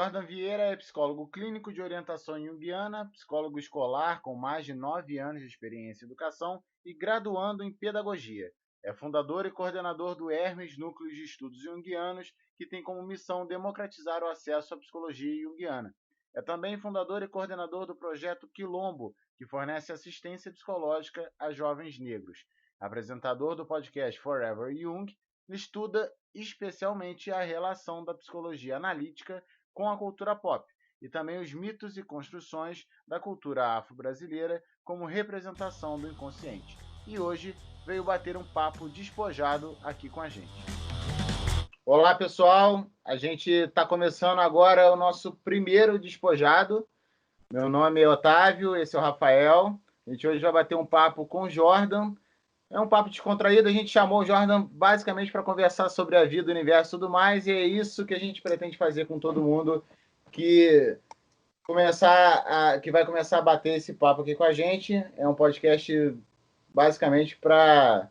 Jordan Vieira é psicólogo clínico de orientação junguiana, psicólogo escolar com mais de 9 anos de experiência em educação e graduando em pedagogia. É fundador e coordenador do Hermes Núcleo de Estudos Junguianos, que tem como missão democratizar o acesso à psicologia junguiana. É também fundador e coordenador do projeto Quilombo, que fornece assistência psicológica a jovens negros. Apresentador do podcast Forever Young, estuda especialmente a relação da psicologia analítica com a cultura pop e também os mitos e construções da cultura afro-brasileira como representação do inconsciente. E hoje veio bater um papo despojado aqui com a gente. Olá, pessoal! A gente está começando agora o nosso primeiro despojado. Meu nome é Otávio, esse é o Rafael. A gente hoje vai bater um papo com o Jordan. É um papo descontraído, a gente chamou o Jordan basicamente para conversar sobre a vida, o universo e tudo mais, e é isso que a gente pretende fazer com todo mundo que vai começar a bater esse papo aqui com a gente. É um podcast basicamente para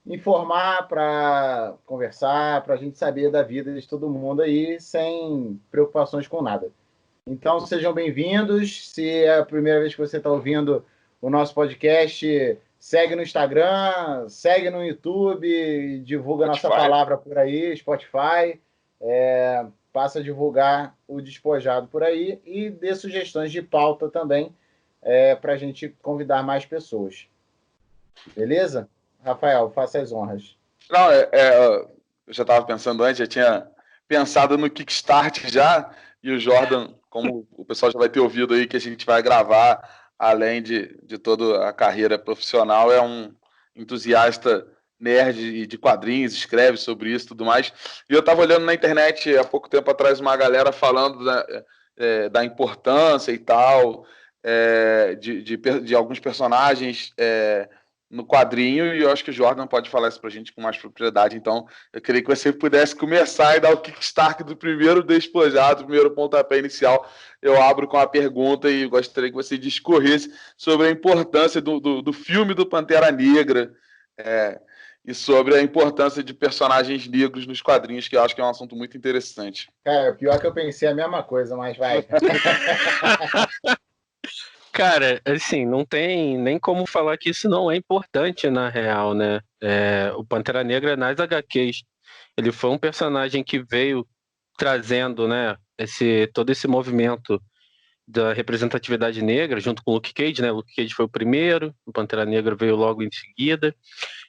informar, para conversar, para a gente saber da vida de todo mundo aí, sem preocupações com nada. Então, sejam bem-vindos. Se é a primeira vez que você está ouvindo o nosso podcast, segue no Instagram, segue no YouTube, divulga nossa palavra por aí, Spotify. Passa a divulgar o Despojado por aí e dê sugestões de pauta também para a gente convidar mais pessoas. Beleza? Rafael, faça as honras. Não, eu já estava pensando antes, já tinha pensado no Kickstart já, e o Jordan, como o pessoal já vai ter ouvido aí que a gente vai gravar, além de toda a carreira profissional, é um entusiasta nerd de quadrinhos, escreve sobre isso e tudo mais. E eu estava olhando na internet há pouco tempo atrás uma galera falando da importância e tal, de alguns personagens no quadrinho, e eu acho que o Jordan pode falar isso pra gente com mais propriedade. Então eu queria que você pudesse começar e dar o kickstart do primeiro despojado, do primeiro pontapé inicial. Eu abro com a pergunta e gostaria que você discorresse sobre a importância do filme do Pantera Negra e sobre a importância de personagens negros nos quadrinhos, que eu acho que é um assunto muito interessante. Cara, pior que eu pensei a mesma coisa, mas vai. Cara, assim, não tem nem como falar que isso não é importante na real, né? O Pantera Negra nas HQs, ele foi um personagem que veio trazendo, né, todo esse movimento da representatividade negra junto com o Luke Cage, né? O Luke Cage foi o primeiro, o Pantera Negra veio logo em seguida.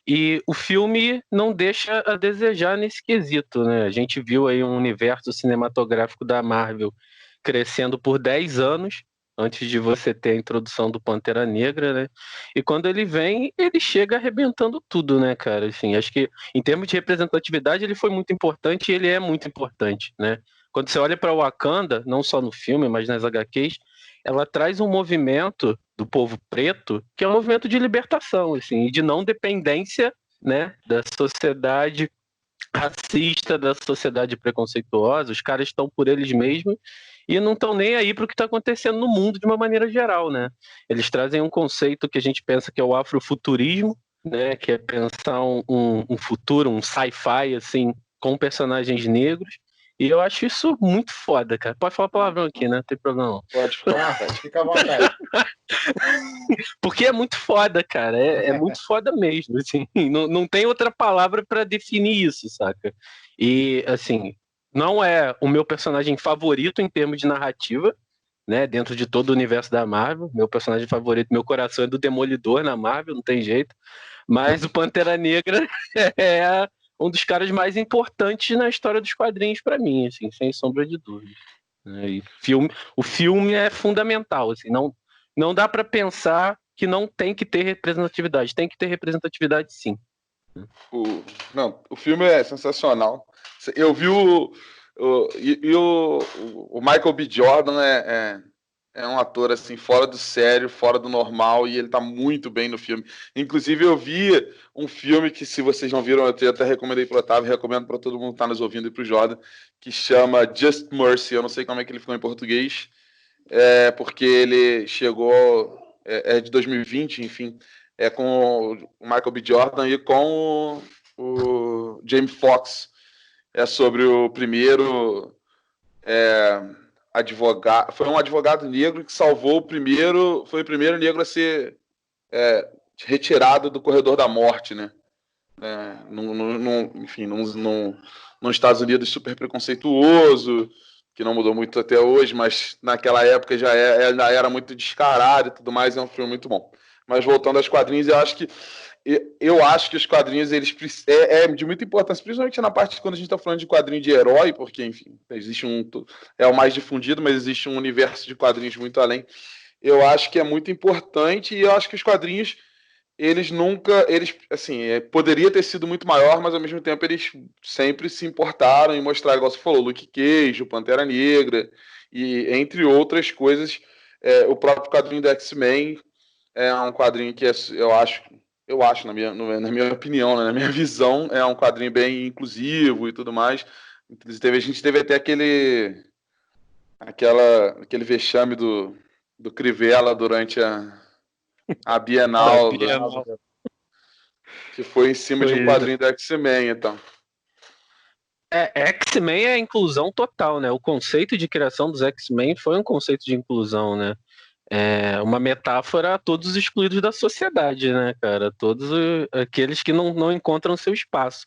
E o filme não deixa a desejar nesse quesito, né? A gente viu aí um universo cinematográfico da Marvel crescendo por 10 anos, antes de você ter a introdução do Pantera Negra, né? E quando ele vem, ele chega arrebentando tudo, né, cara? Assim, acho que em termos de representatividade ele foi muito importante e ele é muito importante, né? Quando você olha para Wakanda, não só no filme, mas nas HQs, ela traz um movimento do povo preto que é um movimento de libertação, assim, e de não dependência, né, da sociedade racista, da sociedade preconceituosa. Os caras estão por eles mesmos e não estão nem aí para o que está acontecendo no mundo de uma maneira geral, né? Eles trazem um conceito que a gente pensa que é o afrofuturismo, né? Que é pensar um futuro, um sci-fi, assim, com personagens negros. E eu acho isso muito foda, cara. Pode falar palavrão aqui, né? Não tem problema não. Pode falar, fica à vontade. Porque é muito foda, cara. É muito foda mesmo, assim. Não tem outra palavra para definir isso, saca? E, assim, não é o meu personagem favorito em termos de narrativa, né? Dentro de todo o universo da Marvel. Meu personagem favorito, meu coração é do Demolidor na Marvel, não tem jeito. Mas o Pantera Negra é um dos caras mais importantes na história dos quadrinhos para mim, assim, sem sombra de dúvida. E o filme é fundamental, assim, não dá para pensar que não tem que ter representatividade. Tem que ter representatividade, sim. O filme é sensacional. Eu vi o Michael B. Jordan é um ator assim fora do sério, fora do normal, e ele tá muito bem no filme. Inclusive eu vi um filme que, se vocês não viram, eu até recomendei pro Otávio, recomendo para todo mundo que tá nos ouvindo e pro Jordan, que chama Just Mercy. Eu não sei como é que ele ficou em português, porque ele chegou de 2020, enfim, com o Michael B. Jordan e com o Jamie Foxx. É sobre o primeiro foi um advogado negro que salvou foi o primeiro negro a ser retirado do corredor da morte, né? Enfim, nos Estados Unidos super preconceituoso, que não mudou muito até hoje, mas naquela época já era muito descarado e tudo mais, é um filme muito bom. Mas voltando aos quadrinhos, eu acho que os quadrinhos eles de muita importância, principalmente na parte quando a gente está falando de quadrinho de herói, porque, enfim, existe é o mais difundido, mas existe um universo de quadrinhos muito além. Eu acho que é muito importante e eu acho que os quadrinhos assim, poderia ter sido muito maior, mas ao mesmo tempo eles sempre se importaram em mostrar, igual você falou, Luke Cage, o Pantera Negra, e entre outras coisas, o próprio quadrinho do X-Men é um quadrinho que eu acho, na minha opinião, né, na minha visão, é um quadrinho bem inclusivo e tudo mais. Inclusive, a gente teve até aquele vexame do Crivella durante a Bienal, que foi em cima de um quadrinho do X-Men, então. X-Men é a inclusão total, né? O conceito de criação dos X-Men foi um conceito de inclusão, né? É uma metáfora a todos os excluídos da sociedade, né, cara? Todos aqueles que não encontram seu espaço,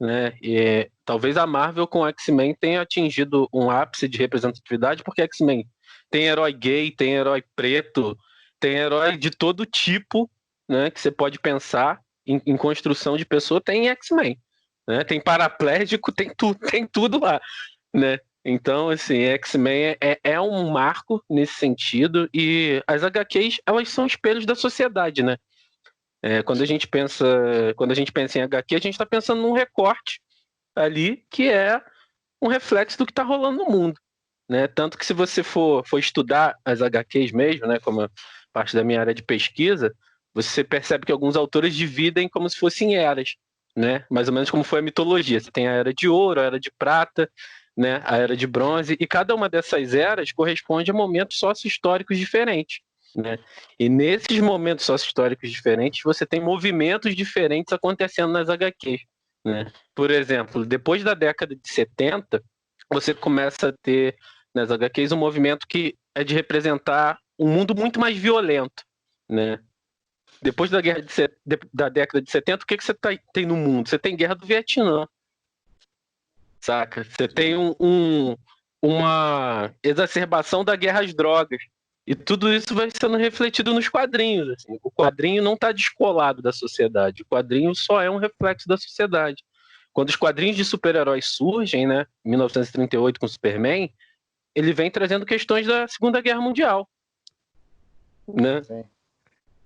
né? E talvez a Marvel com X-Men tenha atingido um ápice de representatividade, porque X-Men tem herói gay, tem herói preto, tem herói de todo tipo, né? Que você pode pensar em construção de pessoa, tem X-Men, né? Tem paraplégico, tem tudo lá, né? Então, assim, X-Men é um marco nesse sentido, e as HQs, elas são espelhos da sociedade, né? Quando a gente pensa em HQ, a gente está pensando num recorte ali que é um reflexo do que está rolando no mundo, né? Tanto que se você for estudar as HQs mesmo, né, como parte da minha área de pesquisa, você percebe que alguns autores dividem como se fossem eras, né? Mais ou menos como foi a mitologia. Você tem a Era de Ouro, a Era de Prata, né, a Era de Bronze, e cada uma dessas eras corresponde a momentos sócio-históricos diferentes, né? E nesses momentos sócio-históricos diferentes, você tem movimentos diferentes acontecendo nas HQs, né? Por exemplo, depois da década de 70, você começa a ter nas HQs um movimento que é de representar um mundo muito mais violento, né? Depois da década de 70, o que você tem no mundo? Você tem guerra do Vietnã, saca? Você tem uma exacerbação da guerra às drogas. E tudo isso vai sendo refletido nos quadrinhos. Assim. O quadrinho não está descolado da sociedade. O quadrinho só é um reflexo da sociedade. Quando os quadrinhos de super-heróis surgem, né, em 1938 com o Superman, ele vem trazendo questões da Segunda Guerra Mundial, né? Sim.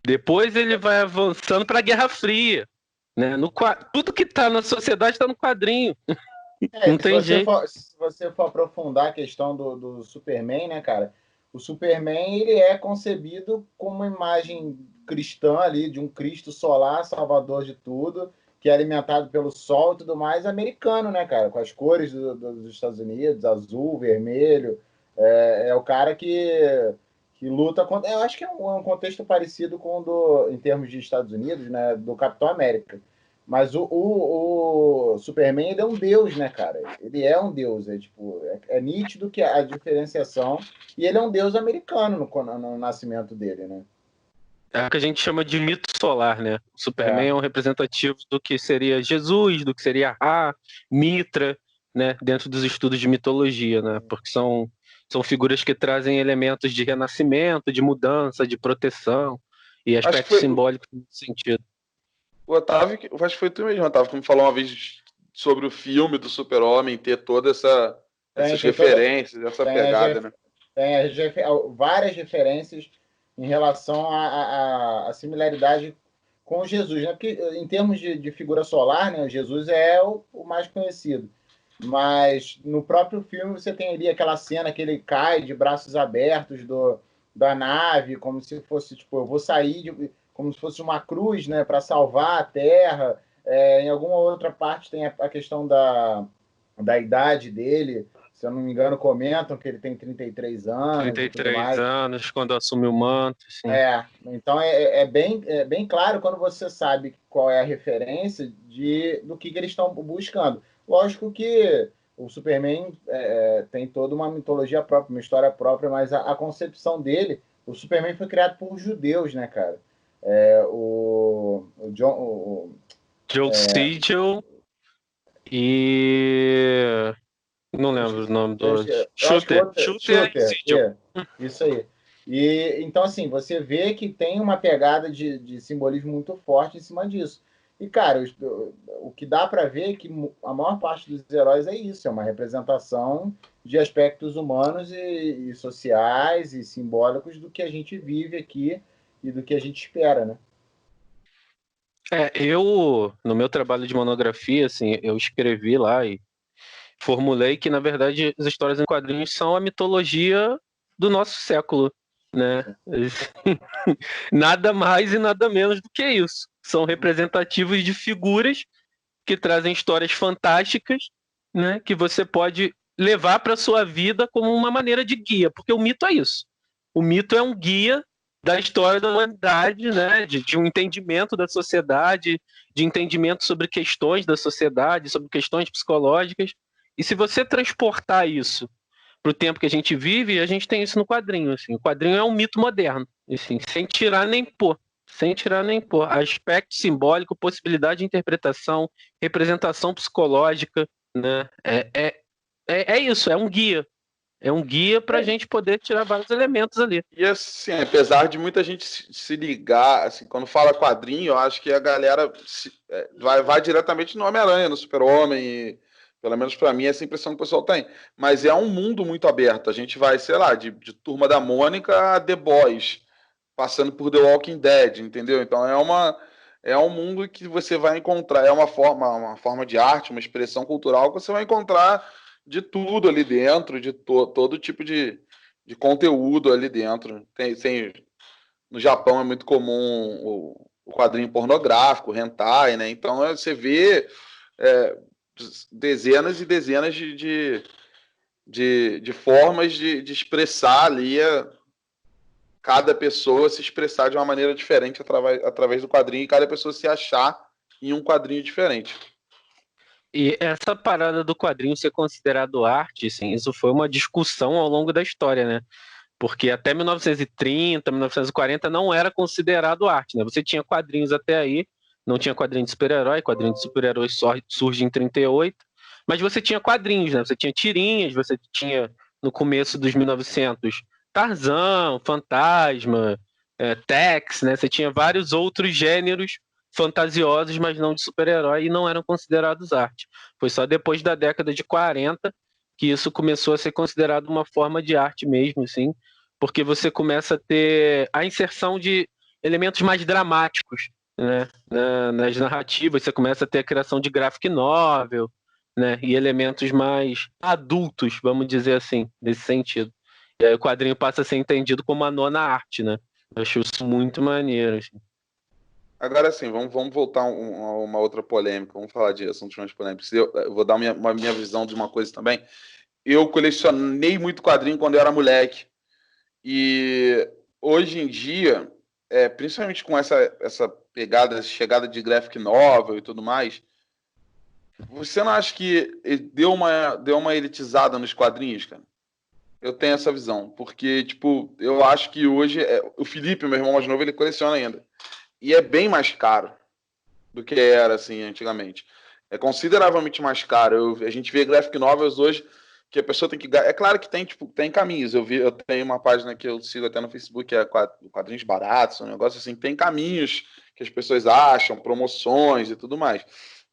Depois ele vai avançando para a Guerra Fria, né? Tudo que está na sociedade está no quadrinho. Não tem jeito. Se você for aprofundar a questão do Superman, né, cara? O Superman, ele é concebido como uma imagem cristã ali, de um Cristo solar, salvador de tudo, que é alimentado pelo sol e tudo mais, americano, né, cara? Com as cores dos Estados Unidos, azul, vermelho. É o cara que luta contra... Eu acho que é um contexto parecido com em termos de Estados Unidos, né, do Capitão América. Mas o Superman, ele é um deus, né, cara? Ele é um deus. É nítido que a diferenciação... E ele é um deus americano no nascimento dele, né? É o que a gente chama de mito solar, né? O Superman é um representativo do que seria Jesus, do que seria Ra, Mitra, né? Dentro dos estudos de mitologia, né? Porque são figuras que trazem elementos de renascimento, de mudança, de proteção e aspectos simbólicos nesse sentido. O Otávio, acho que foi tu mesmo, Otávio, que me falou uma vez sobre o filme do Super-Homem ter toda essas referências, essa pegada, né? Tem várias referências em relação à similaridade com Jesus, né? Porque em termos de figura solar, né, Jesus é o mais conhecido. Mas no próprio filme você tem ali aquela cena que ele cai de braços abertos da nave, como se fosse, tipo, eu vou sair como se fosse uma cruz, né, para salvar a Terra. Em alguma outra parte tem a questão da idade dele. Se eu não me engano, comentam que ele tem 33 anos. 33 anos, quando assume o manto. Sim. Então é bem claro quando você sabe qual é a referência do que eles estão buscando. Lógico que o Superman tem toda uma mitologia própria, uma história própria, mas a concepção dele, o Superman foi criado por judeus, né, cara? Joe Siegel e... Não lembro o nome do... Shooter Siegel. Isso aí. E, então, assim, você vê que tem uma pegada de simbolismo muito forte em cima disso. E, cara, o que dá para ver é que a maior parte dos heróis é isso, é uma representação de aspectos humanos e sociais e simbólicos do que a gente vive aqui e do que a gente espera, né? Eu, no meu trabalho de monografia, assim, eu escrevi lá e formulei que, na verdade, as histórias em quadrinhos são a mitologia do nosso século, né? Nada mais e nada menos do que isso. São representativos de figuras que trazem histórias fantásticas, né? Que você pode levar para sua vida como uma maneira de guia, porque o mito é isso. O mito é um guia da história da humanidade, né? De um entendimento da sociedade, de entendimento sobre questões da sociedade, sobre questões psicológicas. E se você transportar isso para o tempo que a gente vive, a gente tem isso no quadrinho. Assim. O quadrinho é um mito moderno, assim, sem tirar nem pôr. Sem tirar nem pôr. Aspecto simbólico, possibilidade de interpretação, representação psicológica, né? É isso, é um guia. É um guia para a gente poder tirar vários elementos ali. E assim, apesar de muita gente se ligar, assim, quando fala quadrinho, eu acho que a galera vai diretamente no Homem-Aranha, no Super-Homem, pelo menos para mim essa impressão que o pessoal tem. Mas é um mundo muito aberto. A gente vai, sei lá, de Turma da Mônica a The Boys, passando por The Walking Dead, entendeu? Então é um mundo que você vai encontrar, é uma forma de arte, uma expressão cultural que você vai encontrar de tudo ali dentro, de todo tipo de conteúdo ali dentro. No Japão é muito comum o quadrinho pornográfico, o hentai, né? Então você vê dezenas e dezenas de formas de expressar ali cada pessoa se expressar de uma maneira diferente através do quadrinho e cada pessoa se achar em um quadrinho diferente. E essa parada do quadrinho ser considerado arte, assim, isso foi uma discussão ao longo da história, né? Porque até 1930, 1940 não era considerado arte, né? Você tinha quadrinhos até aí, não tinha quadrinho de super-herói, quadrinho de super-herói surge em 38, mas você tinha quadrinhos, né? Você tinha tirinhas, você tinha no começo dos 1900 Tarzan, Fantasma, Tex, né? Você tinha vários outros gêneros fantasiosos, mas não de super-herói, e não eram considerados arte. Foi só depois da década de 40 que isso começou a ser considerado uma forma de arte mesmo, assim, porque você começa a ter a inserção de elementos mais dramáticos, né, nas narrativas, você começa a ter a criação de graphic novel, né, e elementos mais adultos, vamos dizer assim, nesse sentido. E aí o quadrinho passa a ser entendido como a nona arte, né? Eu acho isso muito maneiro, assim. Agora sim, vamos voltar a uma outra polêmica, vamos falar de assuntos mais polêmicos. Eu vou dar minha visão de uma coisa também. Eu colecionei muito quadrinho quando eu era moleque. E hoje em dia, principalmente com essa pegada, essa chegada de graphic novel e tudo mais, você não acha que deu uma elitizada nos quadrinhos, cara? Eu tenho essa visão, porque, tipo, eu acho que hoje, o Felipe, meu irmão mais novo, ele coleciona ainda. E é bem mais caro do que era, assim, antigamente. É consideravelmente mais caro. A gente vê graphic novels hoje que a pessoa tem que... É claro que tem caminhos. Eu tenho uma página que eu sigo até no Facebook, que é quadrinhos baratos, um negócio assim. Tem caminhos que as pessoas acham, promoções e tudo mais.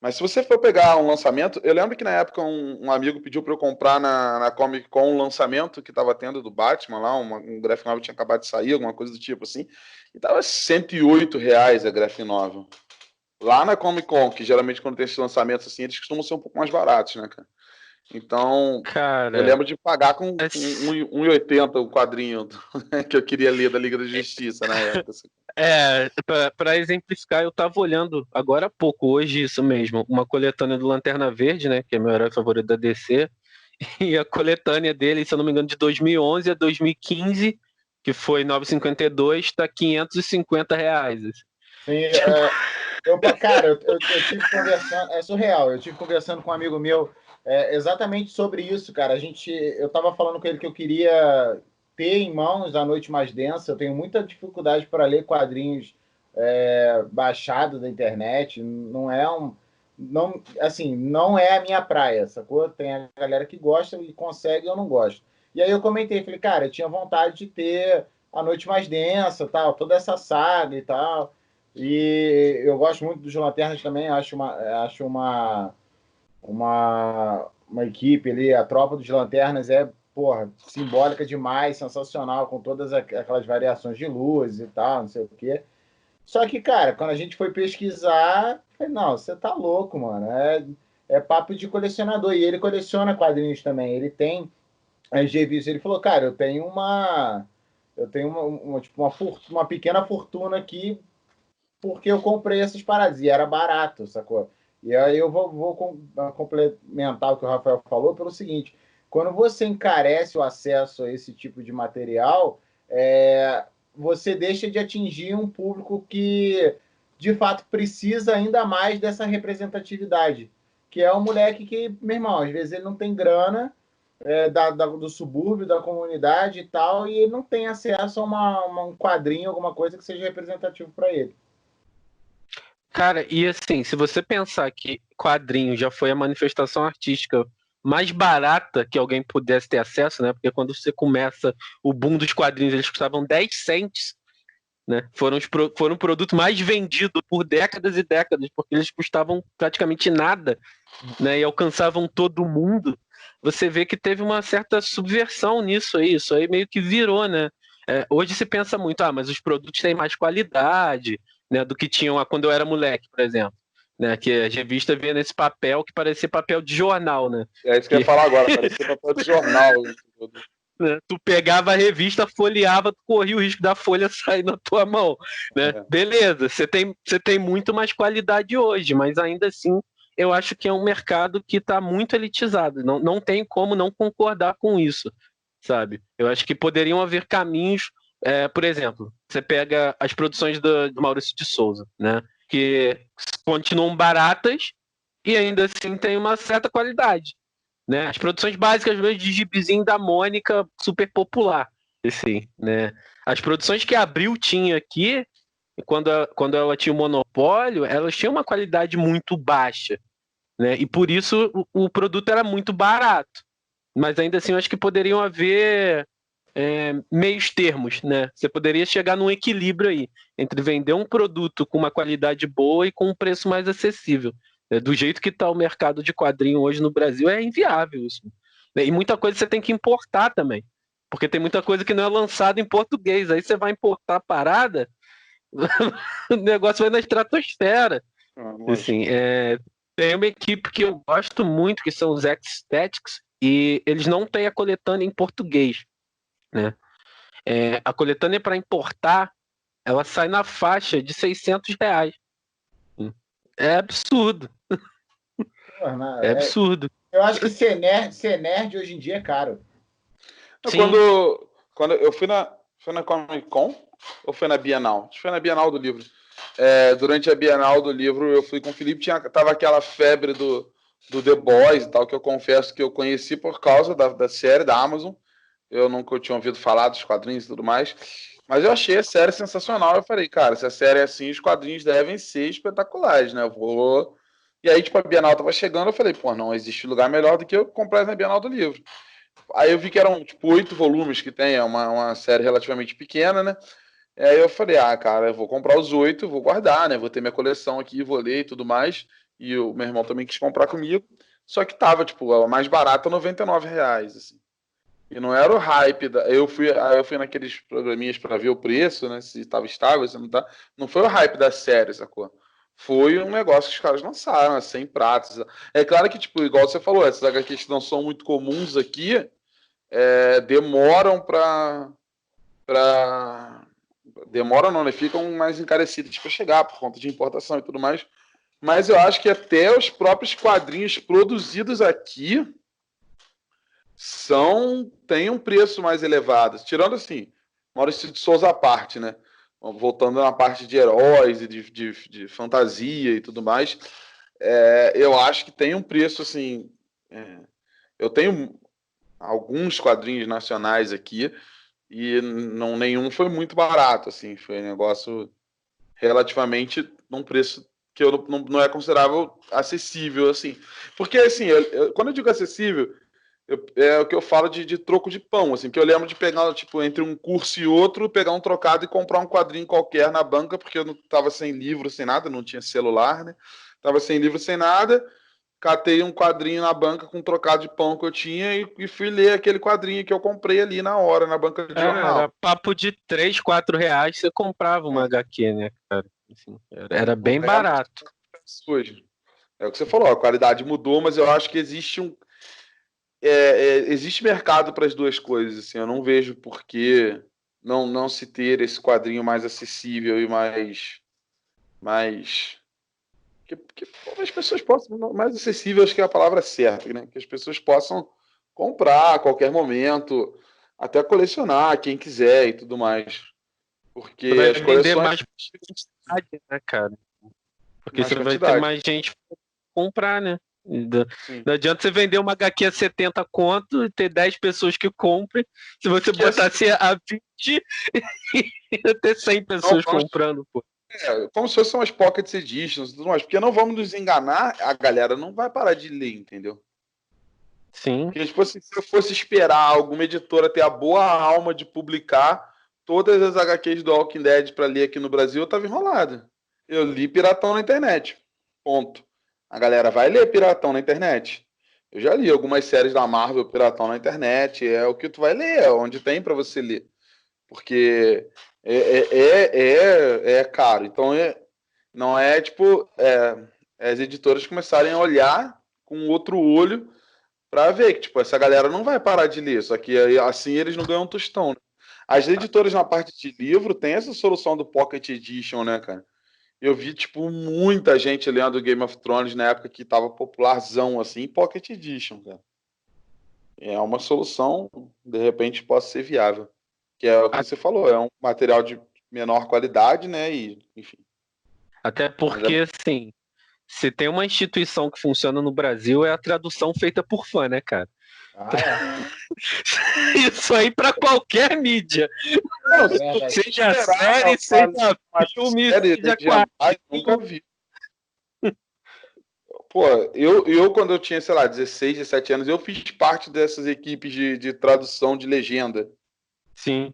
Mas se você for pegar um lançamento... Eu lembro que na época um amigo pediu para eu comprar na Comic Con um lançamento que estava tendo do Batman lá, um graphic novel tinha acabado de sair, alguma coisa do tipo assim. E tava R$108 a graphic novel. Lá na Comic Con, que geralmente quando tem esses lançamentos assim, eles costumam ser um pouco mais baratos, né, cara? Então, cara, eu lembro de pagar com R$1,80 o quadrinho que eu queria ler da Liga da Justiça na época. Assim. Para exemplificar, eu tava olhando agora há pouco, hoje isso mesmo, uma coletânea do Lanterna Verde, né, que é meu herói favorito da DC, e a coletânea dele, se eu não me engano, de 2011 a 2015, que foi 9,52, tá R$550. Sim, Cara, eu tive conversando, é surreal, eu tive conversando com um amigo meu exatamente sobre isso, cara. Eu tava falando com ele que eu queria ter em mãos A Noite Mais Densa. Eu tenho muita dificuldade para ler quadrinhos baixados da internet. Não, assim, não é a minha praia, sacou? Tem a galera que gosta e consegue, eu não gosto. E aí eu comentei, falei, cara, eu tinha vontade de ter A Noite Mais Densa, tal, toda essa saga e tal. E eu gosto muito dos Lanternas também, acho uma equipe ali, a tropa dos Lanternas porra, simbólica demais, sensacional, com todas aquelas variações de luz e tal, não sei o quê. Só que, cara, quando a gente foi pesquisar, eu falei, não, você tá louco, mano. É papo de colecionador. E ele coleciona quadrinhos também. Ele tem as revistas. Ele falou, cara, eu tenho tipo, uma pequena fortuna aqui porque eu comprei essas paradas e era barato, sacou? E aí eu vou complementar o que o Rafael falou pelo seguinte: quando você encarece o acesso a esse tipo de material, você deixa de atingir um público que de fato precisa ainda mais dessa representatividade, que é o moleque que, meu irmão, às vezes ele não tem grana, do subúrbio, da comunidade e tal, e ele não tem acesso a um quadrinho, alguma coisa que seja representativo para ele. Cara, e assim, se você pensar que quadrinho já foi a manifestação artística mais barata que alguém pudesse ter acesso, né? Porque quando você começa o boom dos quadrinhos, eles custavam 10 cents, né? Foram o produto mais vendido por décadas e décadas, porque eles custavam praticamente nada, né? E alcançavam todo mundo. Você vê que teve uma certa subversão nisso aí, isso aí meio que virou, né? Hoje se pensa muito, mas os produtos têm mais qualidade, né, do que tinham quando eu era moleque, por exemplo. Né, que a revista vinha nesse papel que parecia papel de jornal, né? É isso que eu ia falar agora, parecia papel de jornal. Né, tu pegava a revista, folheava, tu corria o risco da folha sair na tua mão, né? Beleza, você tem muito mais qualidade hoje, mas ainda assim eu acho que é um mercado que está muito elitizado. Não tem como não concordar com isso, sabe? Eu acho que poderiam haver caminhos, por exemplo, você pega as produções do Maurício de Souza, né? Que continuam baratas e ainda assim tem uma certa qualidade, né? As produções básicas mesmo de gibizinho da Mônica, super popular, assim, né? As produções que a Abril tinha aqui, quando ela tinha o monopólio, elas tinham uma qualidade muito baixa, né? E por isso o produto era muito barato. Mas ainda assim, eu acho que poderiam haver meios termos, né? Você poderia chegar num equilíbrio aí entre vender um produto com uma qualidade boa e com um preço mais acessível. Do jeito que está o mercado de quadrinho hoje no Brasil, é inviável isso. E muita coisa você tem que importar também, porque tem muita coisa que não é lançada em português. Aí você vai importar a parada, o negócio vai na estratosfera. Assim, tem uma equipe que eu gosto muito, que são os X-Statics, e eles não têm a coletânea em português, né? A coletânea para importar, ela sai na faixa de R$ 600. É absurdo. É absurdo. Eu acho que ser nerd hoje em dia é caro. Quando eu fui na Comic Con ou foi na Bienal? Acho que foi na Bienal do livro. Durante a Bienal do livro, eu fui com o Felipe, tava aquela febre do The Boys e tal, que eu confesso que eu conheci por causa da série da Amazon. Eu nunca tinha ouvido falar dos quadrinhos e tudo mais. Mas eu achei a série sensacional. Eu falei, cara, se a série é assim, os quadrinhos devem ser espetaculares, né? Eu vou. E aí, tipo, a Bienal tava chegando, eu falei, pô, não existe lugar melhor do que eu comprar na Bienal do livro. Aí eu vi que eram, tipo, 8 volumes que tem, é uma série relativamente pequena, né? Aí eu falei, cara, eu vou comprar os 8, vou guardar, né? Vou ter minha coleção aqui, vou ler e tudo mais. E o meu irmão também quis comprar comigo. Só que tava, tipo, a mais barata, R$ 99, assim. E não era o hype. Aí eu fui naqueles programinhas para ver o preço, né? Se estava estável, se não tá. Não foi o hype da série, sacou? Foi um negócio que os caras lançaram, 100 pratos. É claro que, tipo, igual você falou, essas HQs que não são muito comuns aqui, demoram Demoram não, né? Ficam mais encarecidas para chegar por conta de importação e tudo mais. Mas eu acho que até os próprios quadrinhos produzidos aqui tem um preço mais elevado. Tirando assim, Maurício de Souza à parte, né? voltando na parte de heróis e de fantasia e tudo mais, eu acho que tem um preço, assim... eu tenho alguns quadrinhos nacionais aqui e nenhum foi muito barato, assim, foi um negócio relativamente num preço que não é considerável acessível, assim. Porque, assim, quando eu digo acessível, é o que eu falo de troco de pão, assim, que eu lembro de pegar, tipo, entre um curso e outro, pegar um trocado e comprar um quadrinho qualquer na banca, porque eu não tava sem livro, sem nada, não tinha celular, né? Tava sem livro, sem nada, catei um quadrinho na banca com um trocado de pão que eu tinha e fui ler aquele quadrinho que eu comprei ali na hora, na banca de jornal. Era papo de 3, 4 reais, você comprava uma HQ, né, cara? Assim, era bem barato. Hoje. É o que você falou, a qualidade mudou, mas eu acho que existe existe mercado para as duas coisas. Assim, eu não vejo por que não se ter esse quadrinho mais acessível e mais que as pessoas possam, mais acessível, acho que é a palavra certa, né? Que as pessoas possam comprar a qualquer momento, até colecionar, quem quiser e tudo mais. Porque Vai as vender coleções... mais quantidade, né, cara? Porque mais você vai ter quantidade. mais gente pra comprar, né? Sim. Não adianta você vender uma HQ a 70 conto e ter 10 pessoas que comprem. Se você botasse a 20, ia ter 100 pessoas comprando, pô. Como se fossem umas pocket editions e tudo mais. Porque não vamos nos enganar, a galera não vai parar de ler, entendeu? Sim. Porque, tipo assim, se eu fosse esperar alguma editora ter a boa alma de publicar todas as HQs do Walking Dead para ler aqui no Brasil, eu tava enrolado. Eu li Piratão na internet. Ponto. A galera vai ler Piratão na internet. Eu já li algumas séries da Marvel Piratão na internet. É o que tu vai ler, é onde tem para você ler. Porque é caro. Então, não é tipo as editoras começarem a olhar com outro olho para ver que tipo, essa galera não vai parar de ler. Só que assim eles não ganham um tostão. Né? As editoras na parte de livro tem essa solução do Pocket Edition, né, cara? Eu vi, tipo, muita gente lendo Game of Thrones na época que tava popularzão, assim, Pocket Edition, cara. É uma solução, de repente, pode ser viável. Que é o que você falou, é um material de menor qualidade, né? E, enfim. Até porque, assim, se tem uma instituição que funciona no Brasil, é a tradução feita por fã, né, cara? Isso aí pra qualquer mídia. Não, seja série, seja filme, seja quadrinho. Nunca vi. Pô, quando eu tinha, sei lá, 16, 17 anos, eu fiz parte dessas equipes de tradução de legenda. Sim.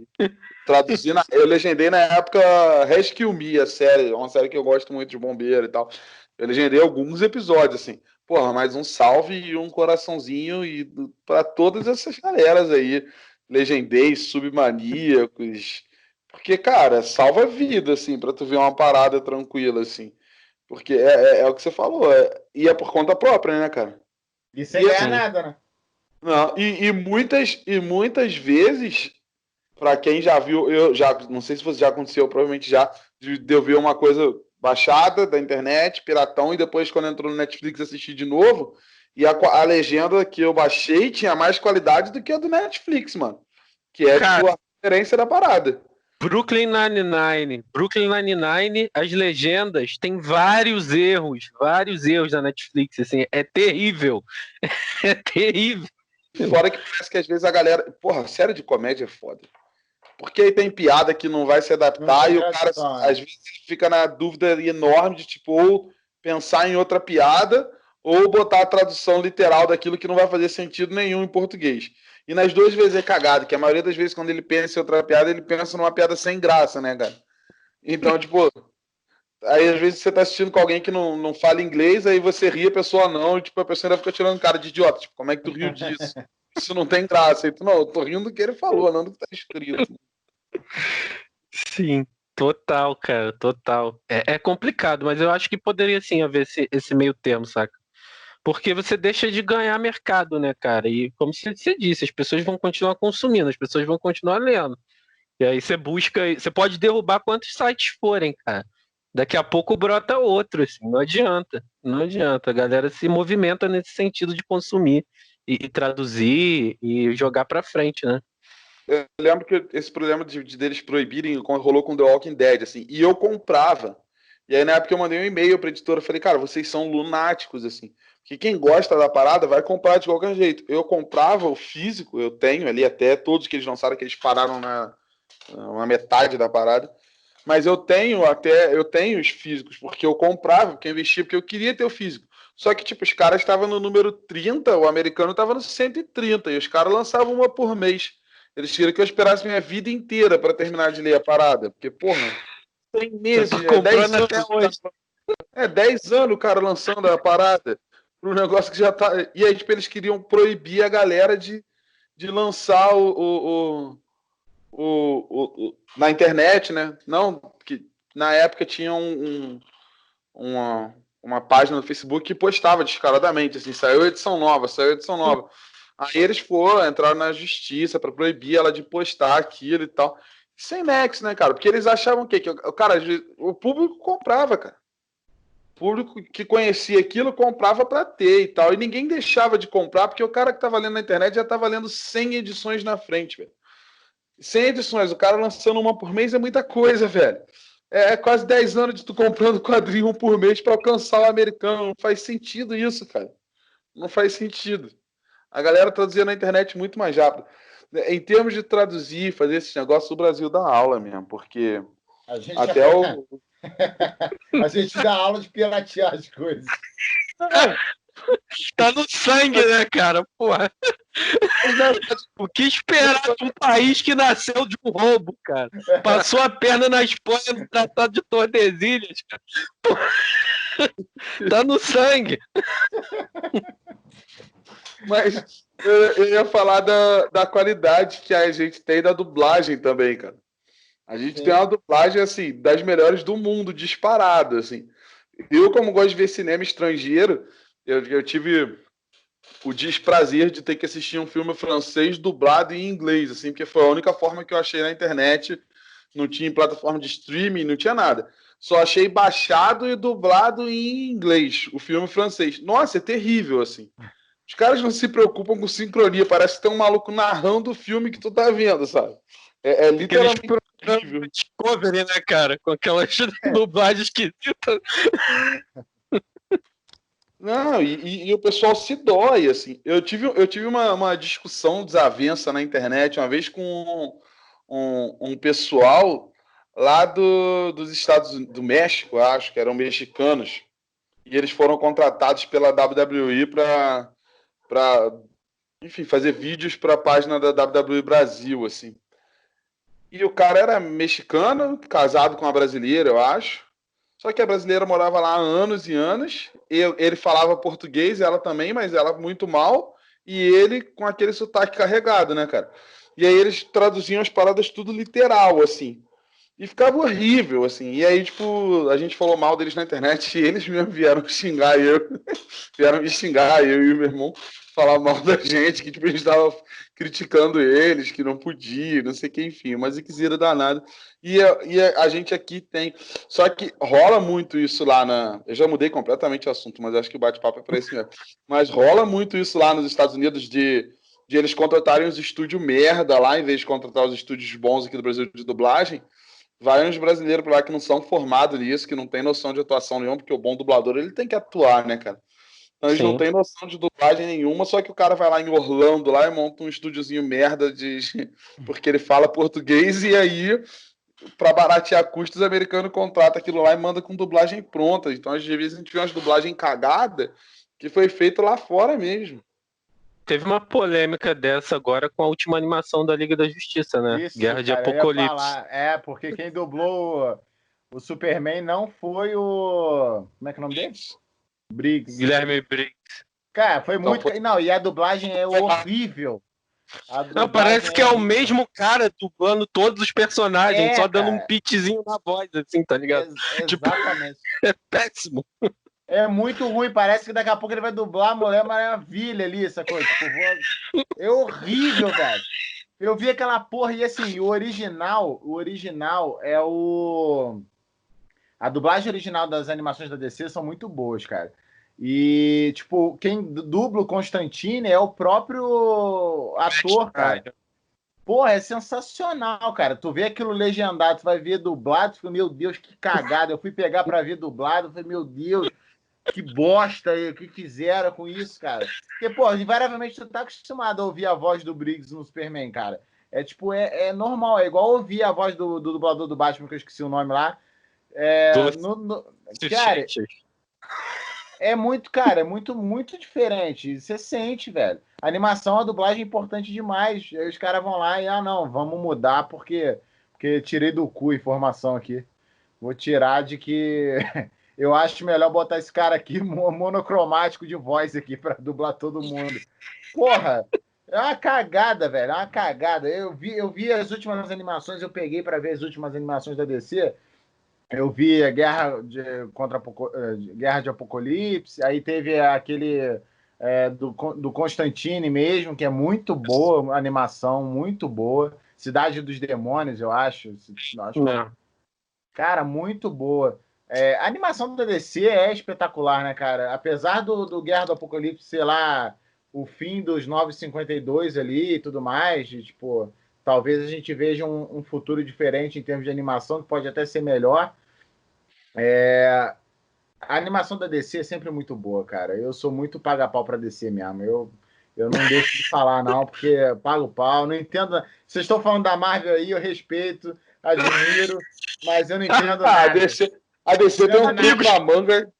Eu legendei na época Rescue Me, a série, uma série que eu gosto muito de bombeiro e tal. Eu legendei alguns episódios, assim. Porra, mais um salve e um coraçãozinho e para todas essas galeras aí. Legendei Submaníacos. Porque, cara, salva a vida, assim, pra tu ver uma parada tranquila, assim. Porque é o que você falou, e é por conta própria, né, cara? E sem ganhar nada, né? Não, muitas vezes, para quem já viu, eu já não sei se você já aconteceu, provavelmente já, de eu ver uma coisa baixada da internet, piratão, e depois, quando entrou no Netflix, assistir de novo, e a legenda que eu baixei tinha mais qualidade do que a do Netflix, mano. Que é, tipo, a referência da parada. Brooklyn Nine-Nine, as legendas têm vários erros da Netflix, assim, é terrível. É terrível. Fora que parece que às vezes a galera... Porra, série de comédia é foda. Porque aí tem piada que não vai se adaptar e o cara, às vezes, fica na dúvida enorme de, tipo, ou pensar em outra piada ou botar a tradução literal daquilo que não vai fazer sentido nenhum em português. E nas duas vezes é cagado, que a maioria das vezes, quando ele pensa em outra piada, ele pensa numa piada sem graça, né, cara? Então, tipo, aí às vezes você tá assistindo com alguém que não fala inglês, aí você ri, a pessoa não, e tipo, a pessoa ainda fica tirando cara de idiota. Tipo, como é que tu riu disso? Isso não tem graça. E tu, não, eu tô rindo do que ele falou, não do que tá escrito. Sim, total, cara, total. É complicado, mas eu acho que poderia sim haver esse meio termo, saca? Porque você deixa de ganhar mercado, né, cara? E como você disse, as pessoas vão continuar consumindo, as pessoas vão continuar lendo. E aí você busca, você pode derrubar quantos sites forem, cara. Daqui a pouco brota outro, assim, não adianta, não adianta. A galera se movimenta nesse sentido de consumir e traduzir e jogar pra frente, né? eu lembro que esse problema deles proibirem rolou com The Walking Dead, assim, e eu comprava. E aí, na época, eu mandei um e-mail pra editora, falei, cara, vocês são lunáticos, assim, que quem gosta da parada vai comprar de qualquer jeito. Eu comprava o físico, eu tenho ali até todos que eles lançaram, que eles pararam na metade da parada, mas eu tenho os físicos, porque eu comprava, porque eu investia, porque eu queria ter o físico. Só que, tipo, os caras estavam no número 30, o americano estava no 130, e os caras lançavam uma por mês. Eles queriam que eu esperasse minha vida inteira para terminar de ler a parada, porque, porra, 100 meses, Você tá comprando até hoje. 10 anos o cara lançando a parada para um negócio que já tá. E aí, tipo, eles queriam proibir a galera de lançar na internet, né? Não, que na época tinha uma página no Facebook que postava descaradamente, assim, saiu edição nova. Aí eles entraram na justiça para proibir ela de postar aquilo e tal. Sem nexo, né, cara? Porque eles achavam que o público comprava, cara. O público que conhecia aquilo comprava para ter e tal. E ninguém deixava de comprar, porque o cara que tava lendo na internet já tava lendo 100 edições na frente, velho. 100 edições, o cara lançando uma por mês é muita coisa, velho. É quase 10 anos de tu comprando quadrinho um por mês para alcançar o americano. Não faz sentido isso, cara. Não faz sentido. A galera traduzia na internet muito mais rápido. Em termos de traduzir, fazer esses negócios, o Brasil dá aula mesmo, porque até o... A gente dá aula de piratear as coisas. Tá no sangue, né, cara? Porra. O que esperar de um país que nasceu de um roubo, cara? Passou a perna na Espanha no Tratado de Tordesilhas, cara. Porra. Tá no sangue. Mas eu ia falar da qualidade que a gente tem da dublagem também, cara. A gente tem uma dublagem, assim, das melhores do mundo, disparado, assim. Eu, como gosto de ver cinema estrangeiro, eu tive o desprazer de ter que assistir um filme francês dublado em inglês, assim, porque foi a única forma que eu achei na internet. Não tinha plataforma de streaming, não tinha nada. Só achei baixado e dublado em inglês, o filme francês. Nossa, é terrível, assim. Os caras não se preocupam com sincronia, parece que tem um maluco narrando o filme que tu tá vendo, sabe? É literalmente horrível. Discovery, né, cara? Com aquelas dublagens esquisitas. Não, e o pessoal se dói, assim. Eu tive uma discussão desavença na internet uma vez com um pessoal lá dos Estados do México, acho que eram mexicanos, e eles foram contratados pela WWE para, enfim, fazer vídeos para a página da WWE Brasil, assim. E o cara era mexicano, casado com uma brasileira, eu acho. Só que a brasileira morava lá há anos e anos. Ele falava português, ela também, mas ela muito mal. E ele com aquele sotaque carregado, né, cara? E aí eles traduziam as paradas tudo literal, assim. E ficava horrível, assim. E aí, tipo, a gente falou mal deles na internet e eles mesmo vieram xingar vieram me xingar, eu e o meu irmão, falar mal da gente, que tipo, a gente tava criticando eles, que não podia, não sei o que, enfim, mas inquisira danado. E a gente aqui tem. Só que rola muito isso lá na. Eu já mudei completamente o assunto, mas acho que o bate-papo é para isso mesmo. Mas rola muito isso lá nos Estados Unidos de eles contratarem os estúdios merda lá, em vez de contratar os estúdios bons aqui do Brasil de dublagem. Vai uns brasileiros por lá que não são formados nisso, que não tem noção de atuação nenhuma, porque o bom dublador ele tem que atuar, né, cara? Então eles não têm noção de dublagem nenhuma, só que o cara vai lá em Orlando lá e monta um estúdiozinho merda porque ele fala português e aí, pra baratear custos, o americano contrata aquilo lá e manda com dublagem pronta. Então às vezes a gente vê umas dublagens cagada que foi feita lá fora mesmo. Teve uma polêmica dessa agora com a última animação da Liga da Justiça, né? Isso, Guerra de cara, eu ia Apocalipse. falar. Porque quem dublou o Superman não foi o... Como é que é o nome dele? Briggs. Guilherme Briggs. Cara, foi muito... Não, e a dublagem é horrível. Não, parece que é o mesmo cara dublando todos os personagens, só dando um pitchzinho na voz, assim, tá ligado? Exatamente. Tipo, é péssimo. É muito ruim, parece que daqui a pouco ele vai dublar a Mulher Maravilha ali, essa coisa. Tipo, é horrível, velho. Eu vi aquela porra e assim, o original é o... A dublagem original das animações da DC são muito boas, cara. E, tipo, quem dubla o Constantine é o próprio ator, cara. Porra, é sensacional, cara. Tu vê aquilo legendado, tu vai ver dublado, tu fica, meu Deus, que cagada. Eu fui pegar pra ver dublado, falei, meu Deus, que bosta aí, o que fizeram com isso, cara? Porque, pô, invariavelmente tu tá acostumado a ouvir a voz do Briggs no Superman, cara. É tipo, é normal, é igual ouvir a voz do dublador do Batman, que eu esqueci o nome lá. Cara, é muito, cara, é muito, muito diferente. Você sente, velho. A animação, a dublagem é importante demais. Aí os caras vão lá e, não, vamos mudar porque tirei do cu a informação aqui. Vou tirar de que eu acho melhor botar esse cara aqui monocromático de voz aqui pra dublar todo mundo. Porra, é uma cagada, velho. É uma cagada. Eu vi as últimas animações, eu peguei pra ver as últimas animações da DC. Eu vi a Guerra de Apocalipse, aí teve aquele do Constantine mesmo, que é muito boa, animação, muito boa. Cidade dos Demônios, eu acho. Não. Cara, muito boa. A animação da DC é espetacular, né, cara? Apesar do Guerra do Apocalipse ser lá o fim dos 952 ali e tudo mais, tipo, talvez a gente veja um futuro diferente em termos de animação, que pode até ser melhor. A animação da DC é sempre muito boa, cara. Eu sou muito paga-pau pra DC mesmo. Eu não deixo de falar, não, porque pago pau. Não entendo. Vocês estão falando da Marvel aí, eu respeito, admiro, mas eu não entendo nada. A DC tem um truque na manga.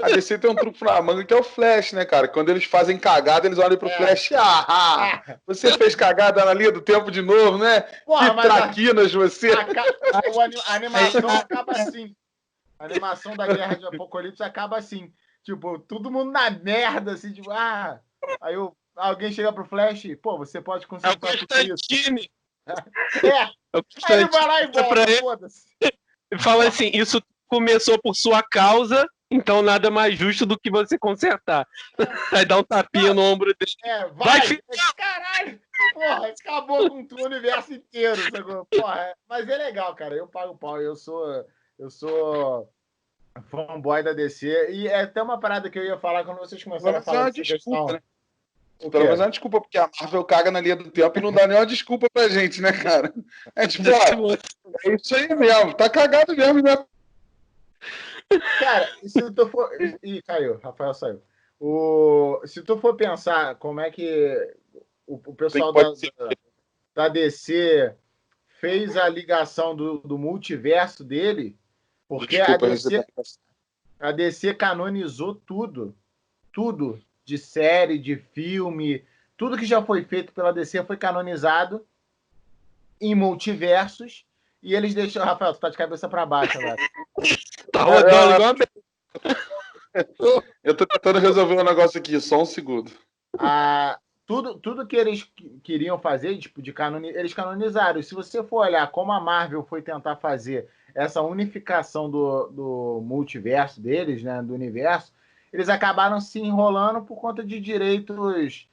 A DC tem um truque na manga que é o Flash, né, cara? Quando eles fazem cagada, eles olham pro Flash. Você fez cagada na linha do tempo de novo, né? Porra, que traquinas você. A animação acaba assim. A animação da Guerra de Apocalipse acaba assim. Tipo, todo mundo na merda, assim, tipo, aí alguém chega pro Flash, pô, você pode consertar tudo isso. Aí ele vai lá e volta, foda-se. Fala assim, isso começou por sua causa, então nada mais justo do que você consertar. Aí dá um tapinha no ombro dele. Vai! Caralho! Porra, acabou com o universo inteiro, sacou? Porra, mas é legal, cara. Eu pago o pau, eu sou fanboy da DC. E é até uma parada que eu ia falar quando vocês começaram a falar dessa questão. Né? Pelo menos é uma desculpa, porque a Marvel caga na linha do tempo e não dá nenhuma desculpa pra gente, né, cara? É tipo, é isso aí mesmo, tá cagado mesmo, né? Cara, se tu for... Ih, caiu, Rafael saiu. Se tu for pensar como é que o pessoal da DC fez a ligação do multiverso dele, porque a DC canonizou tudo de série, de filme, tudo que já foi feito pela DC foi canonizado em multiversos e eles deixam... Rafael, tu tá de cabeça para baixo agora. Tá rodando igual Eu tô tentando resolver um negócio aqui, só um segundo. Tudo que eles queriam fazer, tipo, eles canonizaram. E se você for olhar como a Marvel foi tentar fazer essa unificação do multiverso deles, né, do universo, eles acabaram se enrolando por conta de direitos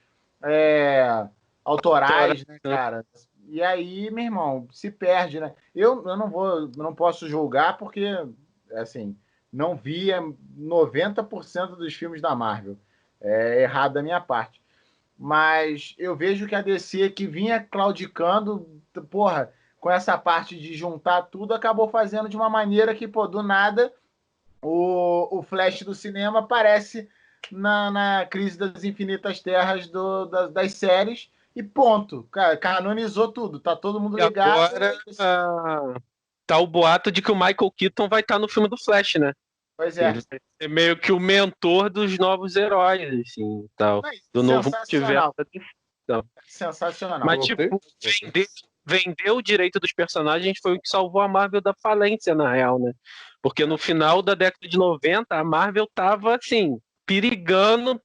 autorais, né, cara? E aí, meu irmão, se perde, né? Eu não posso julgar porque, assim, não via 90% dos filmes da Marvel. É errado da minha parte. Mas eu vejo que a DC, que vinha claudicando, porra, com essa parte de juntar tudo, acabou fazendo de uma maneira que, pô, do nada, o Flash do cinema aparece na Crise das Infinitas Terras das séries e ponto. Cara, canonizou tudo, tá todo mundo ligado. Agora tá o boato de que o Michael Keaton vai estar no filme do Flash, né? Pois é. Ele vai ser meio que o mentor dos novos heróis, assim, tal. Do novo multiverso. Sensacional. Mas, tipo, vender o direito dos personagens foi o que salvou a Marvel da falência, na real, né? Porque no final da década de 90, a Marvel tava, assim, perigando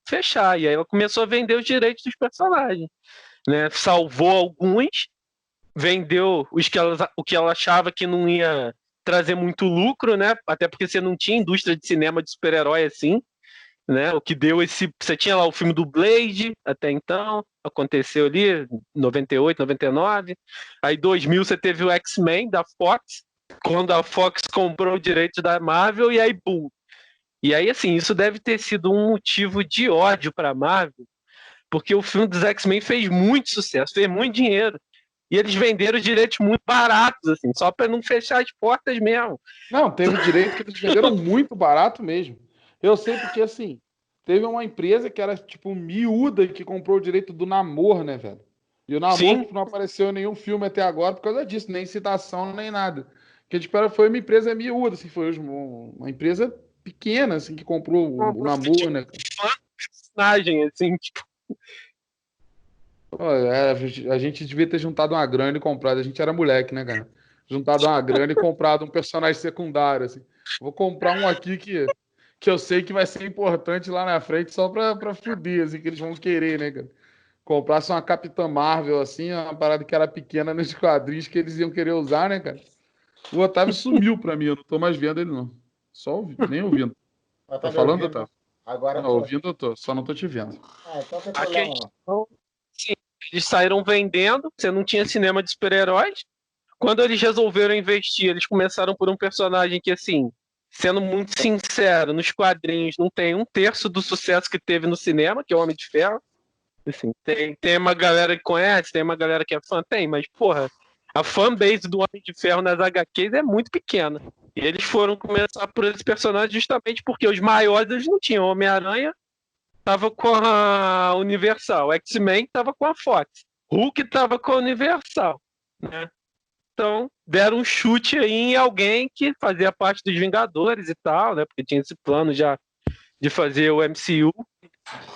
fechar. E aí ela começou a vender os direitos dos personagens, né? Salvou alguns, vendeu o que ela achava que não ia trazer muito lucro, né? Até porque você não tinha indústria de cinema de super-herói assim, né? O que deu você tinha lá o filme do Blade até então, aconteceu ali 98, 99. Aí 2000 você teve o X-Men da Fox, quando a Fox comprou o direito da Marvel e aí boom. E aí assim, isso deve ter sido um motivo de ódio para a Marvel, porque o filme dos X-Men fez muito sucesso, fez muito dinheiro. E eles venderam os direitos muito baratos, assim, só para não fechar as portas mesmo. Não, teve direito que eles venderam muito barato mesmo. Eu sei porque, assim, teve uma empresa que era, tipo, miúda que comprou o direito do Namor, né, velho? E o Namor Sim. não apareceu em nenhum filme até agora por causa disso, nem citação, nem nada. O que a gente espera foi uma empresa miúda, assim, foi uma empresa pequena, assim, que comprou o Namor, né? Personagem, assim, tipo, Pô, a gente devia ter juntado uma grana e comprado. A gente era moleque, né, cara? Juntado uma grana e comprado um personagem secundário, assim. Vou comprar um aqui que eu sei que vai ser importante lá na frente só pra fuder, assim, que eles vão querer, né, cara? Comprasse uma Capitã Marvel, assim, uma parada que era pequena nos quadrinhos que eles iam querer usar, né, cara? O Otávio sumiu pra mim, eu não tô mais vendo ele, não. Só nem ouvindo. Mas Tá tá me falando, ouvindo? Otávio? Agora Não, tô. ouvindo eu tô, só não tô te vendo. Então não tem a problema, não. questão, sim, eles saíram vendendo, você não tinha cinema de super-heróis. Quando eles resolveram investir, eles começaram por um personagem que, assim, sendo muito sincero, nos quadrinhos não tem um terço do sucesso que teve no cinema, que é o Homem de Ferro. Assim, tem uma galera que conhece, tem uma galera que é fã, tem, mas, porra, a fanbase do Homem de Ferro nas HQs é muito pequena. E eles foram começar por esse personagem justamente porque os maiores eles não tinham. Homem-Aranha tava com a Universal, X-Men tava com a Fox, Hulk tava com a Universal, né? Então, deram um chute aí em alguém que fazia parte dos Vingadores e tal, né? Porque tinha esse plano já de fazer o MCU,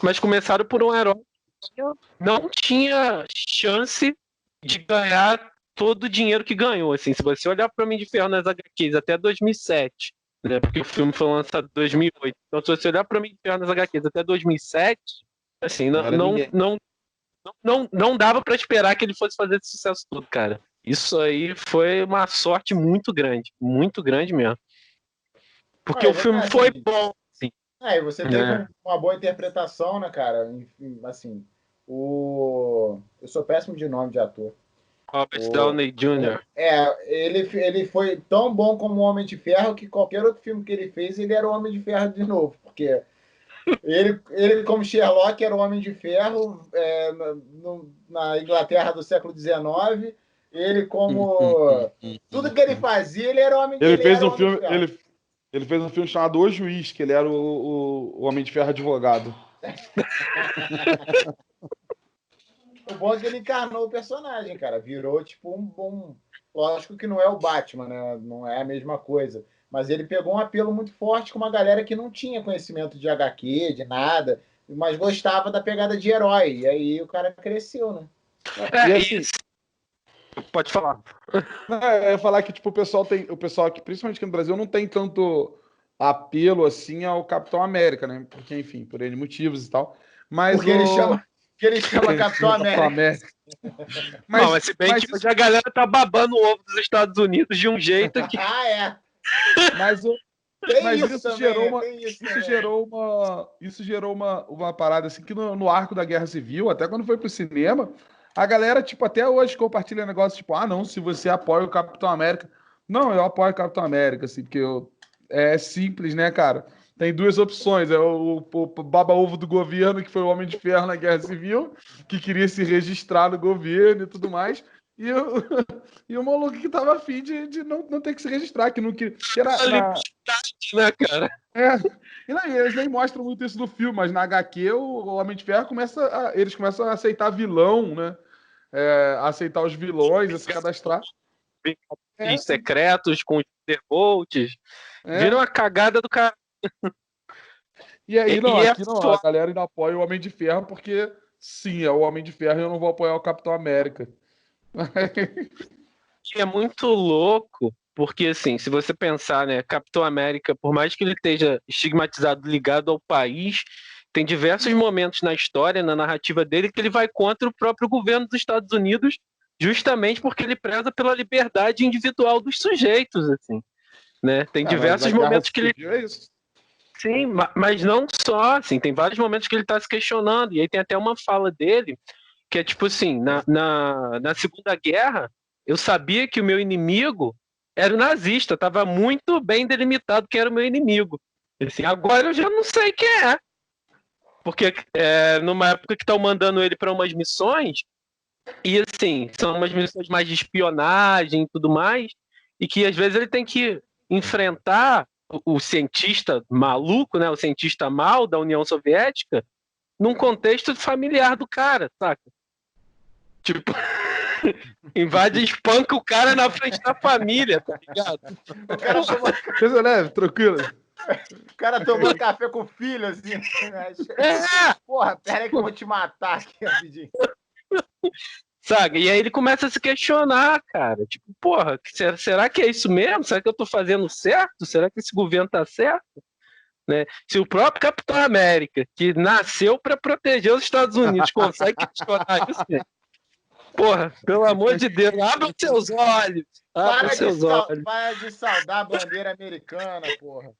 mas começaram por um herói que não tinha chance de ganhar todo o dinheiro que ganhou. Assim, se você olhar para mim de Ferro nas HQs até 2007, né? Porque o filme foi lançado em 2008. Então, se você olhar para mim de Ferro nas HQs até 2007, assim, Não era ninguém. não dava para esperar que ele fosse fazer esse sucesso todo, cara. Isso aí foi uma sorte muito grande mesmo. Porque o filme foi bom, assim, e você teve uma boa interpretação, né, cara? Enfim, assim, eu sou péssimo de nome de ator. Robert Downey Jr. Ele foi tão bom como o Homem de Ferro que qualquer outro filme que ele fez, ele era o Homem de Ferro de novo, porque ele como Sherlock, era o Homem de Ferro na Inglaterra do século XIX. Ele como... Tudo que ele fazia, ele era o Homem de Ferro. Ele fez um filme chamado O Juiz, que ele era o Homem de Ferro advogado. O bom é que ele encarnou o personagem, cara. Virou tipo um bom... Lógico que não é o Batman, né? Não é a mesma coisa. Mas ele pegou um apelo muito forte com uma galera que não tinha conhecimento de HQ, de nada, mas gostava da pegada de herói. E aí o cara cresceu, né? Isso. Pode falar. Eu ia falar que tipo, o pessoal aqui, principalmente aqui no Brasil, não tem tanto apelo assim ao Capitão América, né? Porque, enfim, por N motivos e tal. Mas porque ele chama Capitão América. Mas se bem que hoje a galera tá babando o ovo dos Estados Unidos de um jeito que... Mas isso gerou uma parada assim que no arco da Guerra Civil, até quando foi pro cinema, a galera, tipo, até hoje compartilha negócio, tipo, não, se você apoia o Capitão América. Não, eu apoio o Capitão América, assim, porque é simples, né, cara? Tem duas opções, é o baba-ovo do governo, que foi o Homem de Ferro na Guerra Civil, que queria se registrar no governo e tudo mais, e o maluco que tava afim de não ter que se registrar, que não queria... né, cara? E eles nem mostram muito isso no filme, mas na HQ o Homem de Ferro eles começam a aceitar vilão, né? A aceitar os vilões, a se cadastrar. Secretos com os Thunderbolts. Vira uma cagada do cara. E aí, a galera ainda apoia o Homem de Ferro, porque sim, é o Homem de Ferro e eu não vou apoiar o Capitão América. É muito louco, porque assim, se você pensar, né, Capitão América, por mais que ele esteja estigmatizado, ligado ao país, tem diversos momentos na história, na narrativa dele, que ele vai contra o próprio governo dos Estados Unidos, justamente porque ele preza pela liberdade individual dos sujeitos, assim, né? Tem diversos momentos que ele... Sim, mas não só, assim, tem vários momentos que ele está se questionando, e aí tem até uma fala dele, que é tipo assim, na Segunda Guerra, eu sabia que o meu inimigo era o nazista, estava muito bem delimitado quem era o meu inimigo. Assim, agora eu já não sei quem é. porque numa época que estão mandando ele para umas missões, e assim, são umas missões mais de espionagem e tudo mais, e que às vezes ele tem que enfrentar o cientista maluco, né, o cientista mal da União Soviética, num contexto familiar do cara, saca? Tipo, invade e espanca o cara na frente da família, tá ligado? O cara tomou, Coisa leve, tranquilo. o cara tomou café com o filho, assim. Porra, pera aí que eu vou te matar aqui, rapidinho. Sabe? E aí ele começa a se questionar, cara. Tipo, porra, será que é isso mesmo? Será que eu tô fazendo certo? Será que esse governo tá certo? Né? Se o próprio Capitão América, que nasceu para proteger os Estados Unidos, consegue questionar isso, né? Porra, pelo amor de Deus, abre os seus olhos. Abre os seus olhos. Para de saudar a bandeira americana, porra.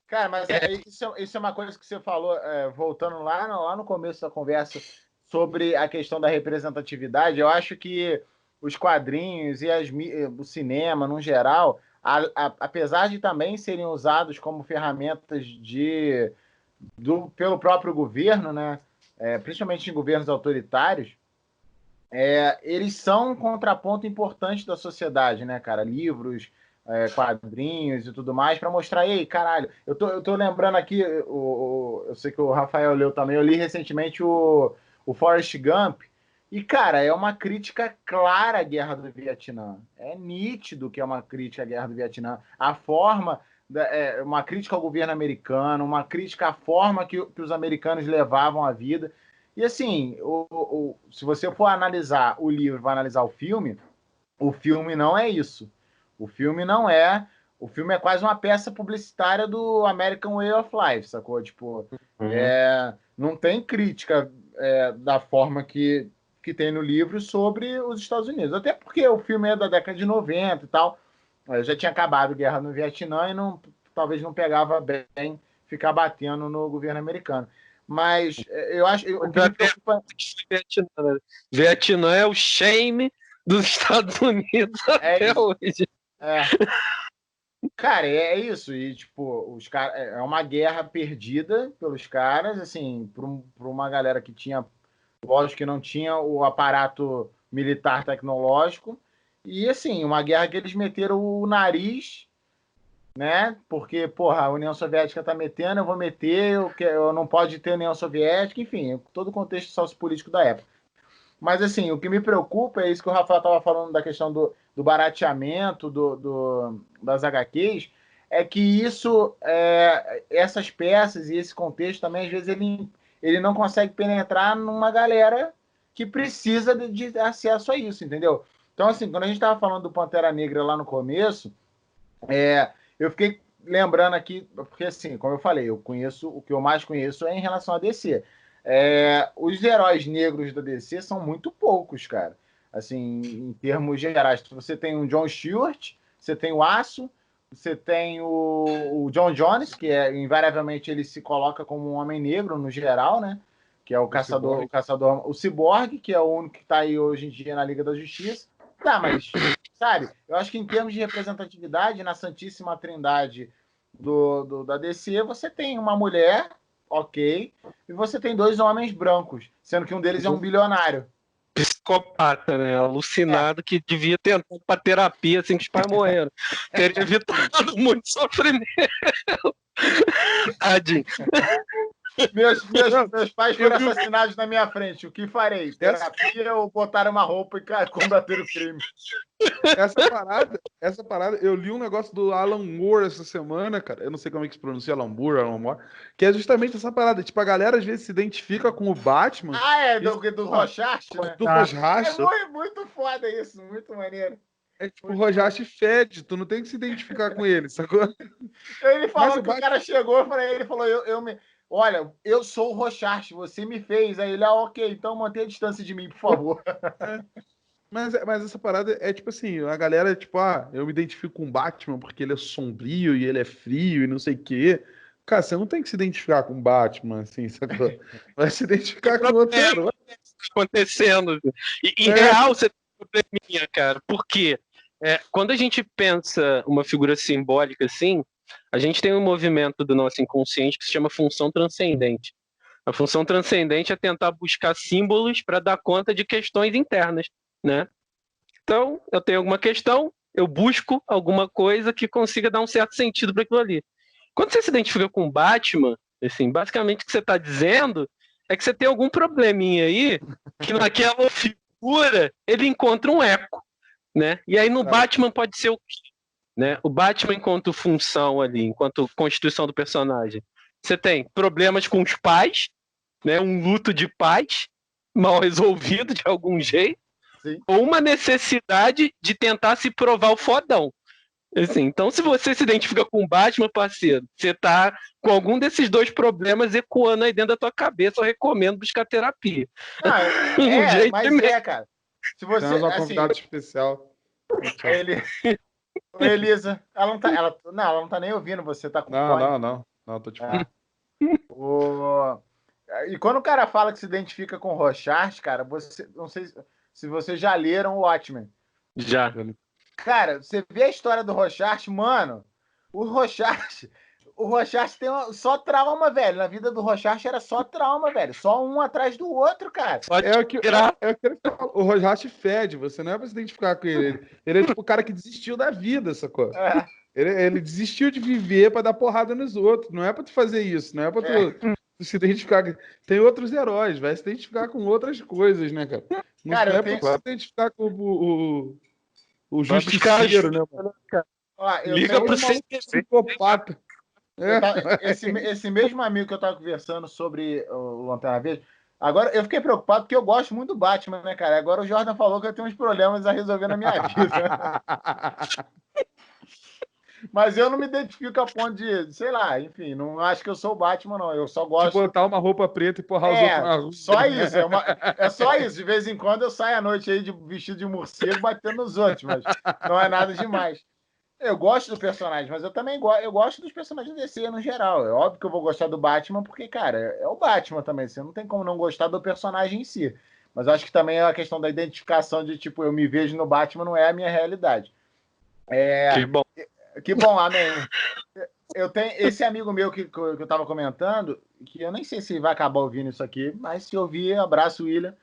Cara, mas isso é uma coisa que você falou, voltando lá no começo da conversa, sobre a questão da representatividade. Eu acho que os quadrinhos e o cinema, no geral, apesar de também serem usados como ferramentas pelo próprio governo, né? Principalmente em governos autoritários, eles são um contraponto importante da sociedade, né, cara? Livros, quadrinhos e tudo mais, para mostrar, ei, caralho, eu tô lembrando aqui, eu sei que o Rafael leu também, eu li recentemente o Forrest Gump, e, cara, é uma crítica clara à Guerra do Vietnã. É nítido que é uma crítica à Guerra do Vietnã. A forma, uma crítica ao governo americano, uma crítica à forma que os americanos levavam a vida. E, assim, se você for analisar o livro, vai analisar o filme não é isso. O filme não é... O filme é quase uma peça publicitária do American Way of Life, sacou? Tipo, não tem crítica da forma que tem no livro sobre os Estados Unidos. Até porque o filme é da década de 90 e tal. Já tinha acabado a guerra no Vietnã e talvez não pegava bem ficar batendo no governo americano. Mas eu acho... O que me preocupa... Vietnã é o shame dos Estados Unidos até hoje. Cara, é isso. E, tipo, os caras... É uma guerra perdida pelos caras, assim, por uma galera que tinha... Lógico que não tinha o aparato militar tecnológico. E, assim, uma guerra que eles meteram o nariz, né? Porque, porra, a União Soviética tá metendo, eu vou meter, eu não pode ter União Soviética, enfim, todo o contexto sociopolítico da época. Mas, assim, o que me preocupa é isso que o Rafael estava falando da questão do barateamento das HQs, é que essas peças e esse contexto também, às vezes, ele não consegue penetrar numa galera que precisa de acesso a isso, entendeu? Então, assim, quando a gente estava falando do Pantera Negra lá no começo, eu fiquei lembrando aqui, porque, assim, como eu falei, o que eu mais conheço é em relação a DC. Os heróis negros da DC são muito poucos, cara. Assim, em termos gerais. Você tem o John Stewart, você tem o Aço, você tem o John Jones, que invariavelmente ele se coloca como um homem negro no geral, né? Que é o caçador, o Cyborg, que é o único que está aí hoje em dia na Liga da Justiça. Tá, mas, sabe, eu acho que em termos de representatividade, na Santíssima Trindade da DC, você tem uma mulher, ok, e você tem 2 homens brancos, sendo que um deles é um bilionário. Psicopata, né? Alucinado, que devia tentar para terapia assim que os pais morreram. Teria evitado muito sofrimento. Tadinho. Meus pais foram assassinados na minha frente. O que farei? Terapia ou botar uma roupa e combater o crime? Essa parada, eu li um negócio do Alan Moore essa semana, cara. Eu não sei como é que se pronuncia Alan Moore, que é justamente essa parada. Tipo, a galera às vezes se identifica com o Batman. Do Rorschach, né? Do Rorschach. É muito foda isso, muito maneiro. Tipo, o Rorschach fede, tu não tem que se identificar com ele, sacou? Ele falou que o cara chegou para ele e falou, olha, eu sou o Rorschach, você me fez. Aí ele, ok, então mantenha a distância de mim, por favor. Mas essa parada é tipo assim, a galera, tipo, eu me identifico com o Batman porque ele é sombrio e ele é frio e não sei o quê. Cara, você não tem que se identificar com o Batman, assim, sacou? Vai se identificar com outro herói. Acontecendo. E, em real, você tem um probleminha, cara. Por quê? Quando a gente pensa uma figura simbólica assim, A gente tem um movimento do nosso inconsciente que se chama função transcendente. A função transcendente é tentar buscar símbolos para dar conta de questões internas, né? Então, eu tenho alguma questão, eu busco alguma coisa que consiga dar um certo sentido para aquilo ali. Quando você se identifica com o Batman, assim, basicamente o que você está dizendo é que você tem algum probleminha aí que naquela figura ele encontra um eco, né? E aí no Batman pode ser o quê? Né? O Batman enquanto função ali, enquanto constituição do personagem. Você tem problemas com os pais, né? Um luto de pais mal resolvido de algum jeito, Sim. ou uma necessidade de tentar se provar o fodão. Assim, então, se você se identifica com o Batman, parceiro, você tá com algum desses dois problemas ecoando aí dentro da tua cabeça, eu recomendo buscar terapia. Não, cara. Se você, Temos uma convidada especial. Elisa, ela não tá nem ouvindo, você tá com fone. Não, tô te falando. E quando o cara fala que se identifica com o Rorschach, cara, não sei se vocês já leram o Watchmen. Já. Cara, você vê a história do Rorschach, mano, o Rorschach tem só trauma, velho. Na vida do Rorschach era só trauma, velho. Só um atrás do outro, cara. O Rorschach fede, você não é pra se identificar com ele. Ele é tipo o cara que desistiu da vida, sacou? Ele desistiu de viver pra dar porrada nos outros. Não é pra tu fazer isso, não é pra tu se identificar. Tem outros heróis, vai se identificar com outras coisas, né, cara? Não é pra se identificar com o justiceiro, né, mano? Liga pro psicopata. Esse mesmo amigo que eu tava conversando sobre o Lanterna Verde, agora eu fiquei preocupado porque eu gosto muito do Batman, né, cara? Agora o Jordan falou que eu tenho uns problemas a resolver na minha vida. Mas eu não me identifico a ponto de, sei lá, enfim, não acho que eu sou o Batman, não. Eu só gosto... De botar uma roupa preta e porrar os outros na rua. Só isso. É só isso. De vez em quando eu saio à noite aí vestido de morcego batendo nos outros, mas não é nada demais. Eu gosto do personagem, mas eu também gosto dos personagens DC no geral. É óbvio que eu vou gostar do Batman, porque, cara, é o Batman também. Você não tem como não gostar do personagem em si. Mas eu acho que também é a questão da identificação de, tipo, eu me vejo no Batman, não é a minha realidade. Que bom, amém. Eu tenho esse amigo meu que eu tava comentando, que eu nem sei se vai acabar ouvindo isso aqui, mas se ouvir, abraço, William.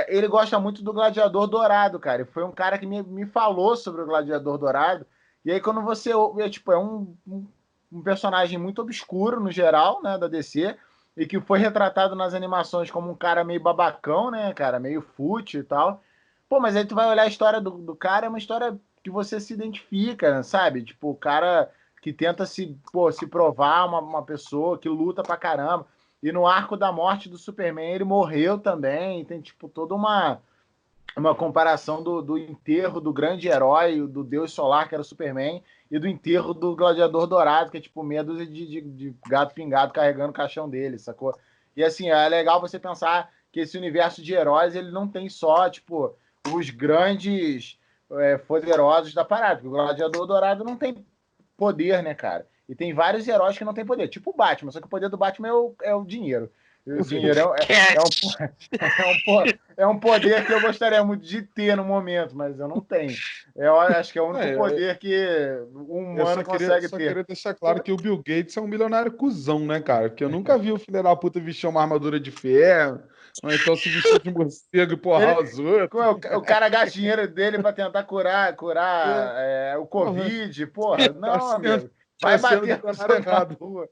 Ele gosta muito do Gladiador Dourado, cara. Foi um cara que me falou sobre o Gladiador Dourado. E aí, quando você ouve, é um personagem muito obscuro, no geral, né, da DC, e que foi retratado nas animações como um cara meio babacão, né, cara, meio fútil e tal. Pô, mas aí tu vai olhar a história do cara, é uma história que você se identifica, sabe? Tipo, o cara que tenta se provar uma pessoa que luta pra caramba. E no arco da morte do Superman, ele morreu também. Tem, tipo, toda uma comparação do enterro do grande herói, do deus solar, que era o Superman, e do enterro do Gladiador Dourado, que é tipo meia dúzia de gato pingado carregando o caixão dele, sacou? E assim, é legal você pensar que esse universo de heróis, ele não tem só, tipo, os grandes poderosos da parada, porque o Gladiador Dourado não tem poder, né, cara? E tem vários heróis que não tem poder, tipo o Batman, só que o poder do Batman é o dinheiro. O dinheiro é um poder que eu gostaria muito de ter no momento, mas eu não tenho. Eu acho que é o único poder que um humano consegue ter. Eu só queria deixar claro que o Bill Gates é um milionário cuzão, né, cara? Porque eu nunca vi o filho da puta vestir uma armadura de ferro, ou então se vestir de morcego e porrar os outros. O cara gasta dinheiro dele pra tentar curar o Covid, porra. Não, amigo. Vai bater na rua.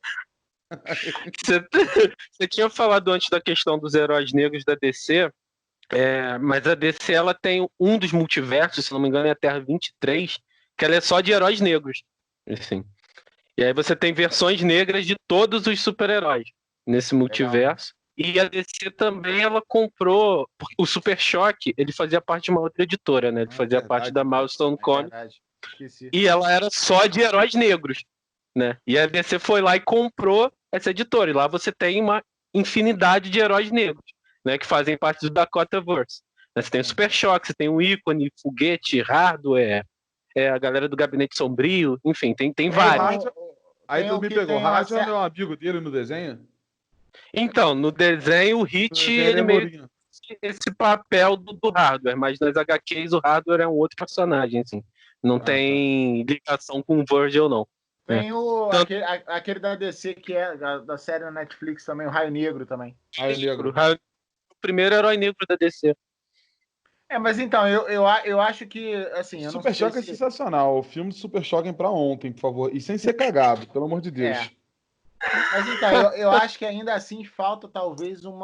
Você tinha falado antes da questão dos heróis negros da DC, mas a DC ela tem um dos multiversos, se não me engano é a Terra 23, que ela é só de heróis negros. Assim. E aí você tem versões negras de todos os super-heróis nesse multiverso. Legal. E a DC também ela comprou o Super Choque, ele fazia parte de uma outra editora, né? Ele fazia parte da Milestone Comics. E ela era só de heróis negros. Né? E a DC foi lá e comprou essa editora. E lá você tem uma infinidade de heróis negros, né, que fazem parte do Dakotaverse. Você tem o Super Choque, você tem o Ícone, Foguete, Hardware, a galera do Gabinete Sombrio, enfim, tem vários. Aí tu me pegou, Hardware é um amigo dele no desenho? Então, no desenho, o Hit, ele meio que esse papel do Hardware, mas nas HQs o Hardware é um outro personagem, assim. Não tem ligação com o Virgil, não. Tem aquele da DC, que é da série na Netflix também, o Raio Negro também. Raio Negro. O primeiro herói negro da DC. Mas então, eu acho que, assim, eu não Super sei Choque é sensacional. O filme de Super Choque pra ontem, por favor. E sem ser cagado, pelo amor de Deus. Mas então, eu acho que ainda assim falta talvez um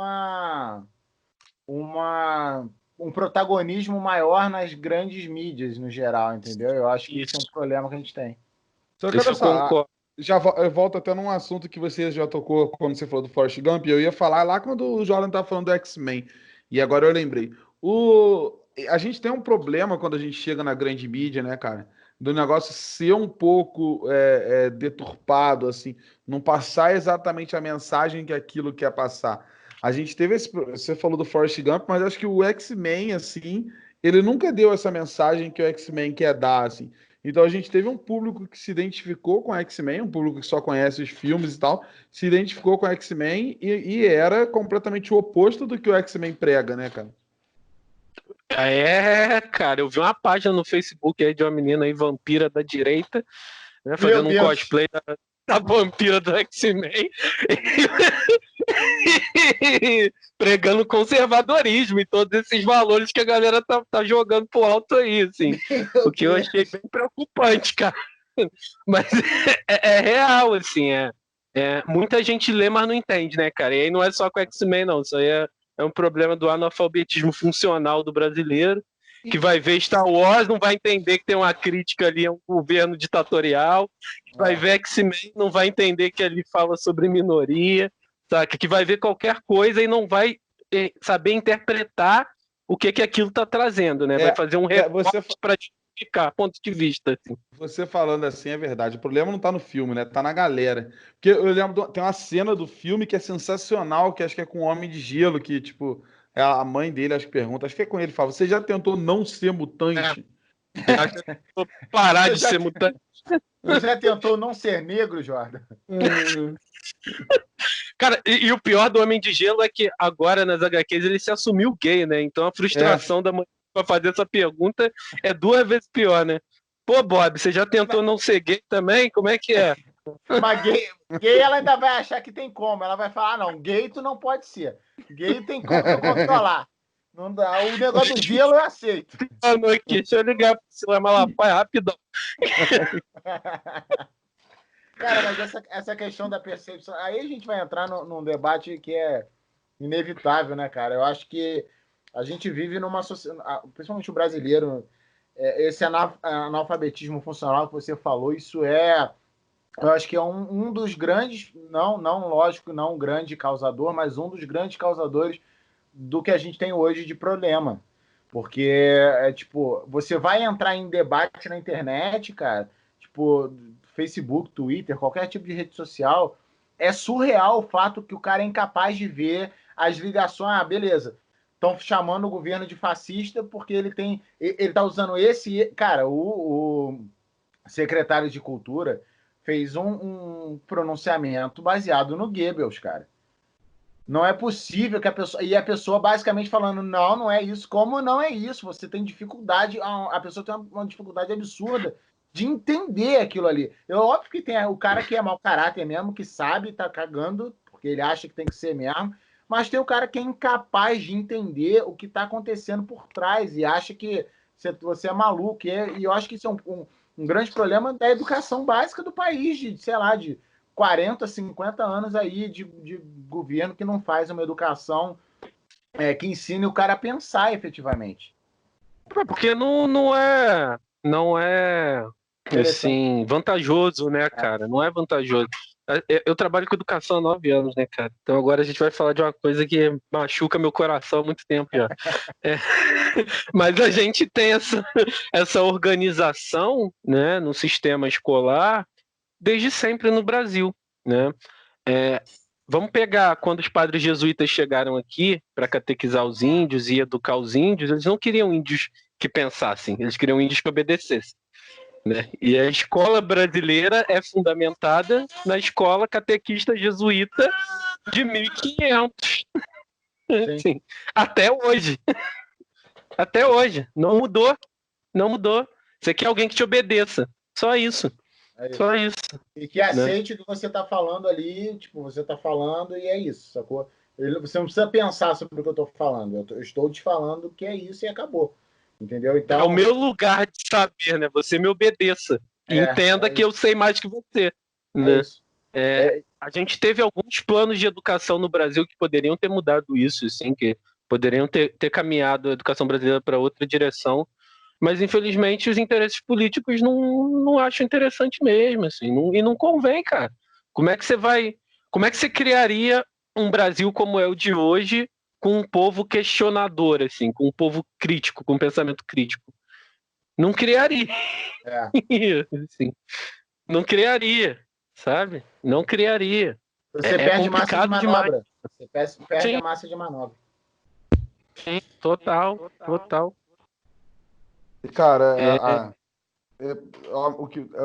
protagonismo maior nas grandes mídias no geral, entendeu? Eu acho que isso é um problema que a gente tem. Só que olha só, eu volto até num assunto que você já tocou quando você falou do Forrest Gump. Eu ia falar lá quando o Jordan estava falando do X-Men. E agora eu lembrei. A gente tem um problema quando a gente chega na grande mídia, né, cara? Do negócio ser um pouco deturpado, assim, não passar exatamente a mensagem que aquilo quer passar. A gente teve você falou do Forrest Gump, mas acho que o X-Men, assim, ele nunca deu essa mensagem que o X-Men quer dar, assim. Então a gente teve um público que se identificou com X-Men, um público que só conhece os filmes e tal, se identificou com X-Men e era completamente o oposto do que o X-Men prega, né, cara? Cara, eu vi uma página no Facebook aí de uma menina aí, vampira da direita, né, fazendo um cosplay da vampira do X-Men, pregando conservadorismo e todos esses valores que a galera tá jogando pro alto aí, assim. O que eu achei bem preocupante, cara. Mas é real, assim, muita gente lê, mas não entende, né, cara? E aí não é só com X-Men, não. Isso aí é um problema do analfabetismo funcional do brasileiro, que vai ver Star Wars, não vai entender que tem uma crítica ali a um governo ditatorial, vai ver X-Men, não vai entender que ali fala sobre minoria, saca? Que vai ver qualquer coisa e não vai saber interpretar o que aquilo está trazendo, né? Vai fazer um recorte para justificar ponto de vista. Assim. Você falando assim é verdade. O problema não tá no filme, né? Tá na galera. Porque eu lembro, tem uma cena do filme que é sensacional, que acho que é com o Homem de Gelo, que, tipo, a mãe dele, acho que pergunta, acho que é com ele, fala, você já tentou não ser mutante? Já tentou parar de ser mutante? Você já tentou não ser negro, Jordan? Cara, e o pior do Homem de Gelo é que agora nas HQs ele se assumiu gay, né? Então a frustração da mãe pra fazer essa pergunta é 2 vezes pior, né? Pô, Bob, você já tentou não ser gay também? Como é que é? Mas gay ela ainda vai achar que tem como. Ela vai falar, não, gay tu não pode ser. Gay tem como tu controlar. Não dá. O negócio do gelo eu aceito. Aqui, deixa eu ligar pro Silema Malafaia rapidão. Cara, mas essa questão da percepção... Aí a gente vai entrar num debate que é inevitável, né, cara? Eu acho que a gente vive numa sociedade... Principalmente o brasileiro, esse analfabetismo funcional que você falou, isso eu acho que é um dos grandes... Não, lógico, não um grande causador, mas um dos grandes causadores do que a gente tem hoje de problema. Porque, tipo, você vai entrar em debate na internet, cara, tipo, Facebook, Twitter, qualquer tipo de rede social, é surreal o fato que o cara é incapaz de ver as ligações. Beleza, estão chamando o governo de fascista porque ele tá usando esse... Cara, o secretário de Cultura fez um pronunciamento baseado no Goebbels, cara. Não é possível que a pessoa... E a pessoa basicamente falando, não é isso. Como não é isso? Você tem dificuldade... A pessoa tem uma dificuldade absurda de entender aquilo ali. Óbvio que tem o cara que é mau caráter mesmo, que sabe, tá cagando, porque ele acha que tem que ser mesmo, mas tem o cara que é incapaz de entender o que tá acontecendo por trás e acha que você é maluco. E eu acho que isso é um grande problema da educação básica do país, de 40, 50 anos aí de governo que não faz uma educação que ensine o cara a pensar efetivamente. Porque não é assim, vantajoso, né, cara? Não é vantajoso. Eu trabalho com educação há 9 anos, né, cara? Então agora a gente vai falar de uma coisa que machuca meu coração há muito tempo já. Mas a gente tem essa organização, né, no sistema escolar desde sempre no Brasil, né? Vamos pegar quando os padres jesuítas chegaram aqui para catequizar os índios e educar os índios, eles não queriam índios que pensassem, eles queriam índios que obedecessem. Né? E a escola brasileira é fundamentada na escola catequista jesuíta de 1500. Assim, até hoje. Até hoje. Não mudou. Você quer alguém que te obedeça. Só isso. É isso. Só isso. E que aceite o que você está falando ali, tipo, você está falando e é isso, sacou? Você não precisa pensar sobre o que eu estou falando. Eu estou te falando que é isso e acabou. Entendeu? Então, é o meu lugar de saber, né? Você me obedeça. E entenda que eu sei mais que você. Né? isso. A gente teve alguns planos de educação no Brasil que poderiam ter mudado isso, assim, que poderiam ter caminhado a educação brasileira para outra direção. Mas, infelizmente, os interesses políticos não acham interessante mesmo, assim, e não convém, cara. Como é que você criaria um Brasil como é o de hoje, com um povo questionador, assim, com um povo crítico, com um pensamento crítico? Não criaria. Assim, não criaria, sabe? Não criaria. Você perde massa de manobra. Demais. Você perde a massa de manobra. Sim, total. Cara,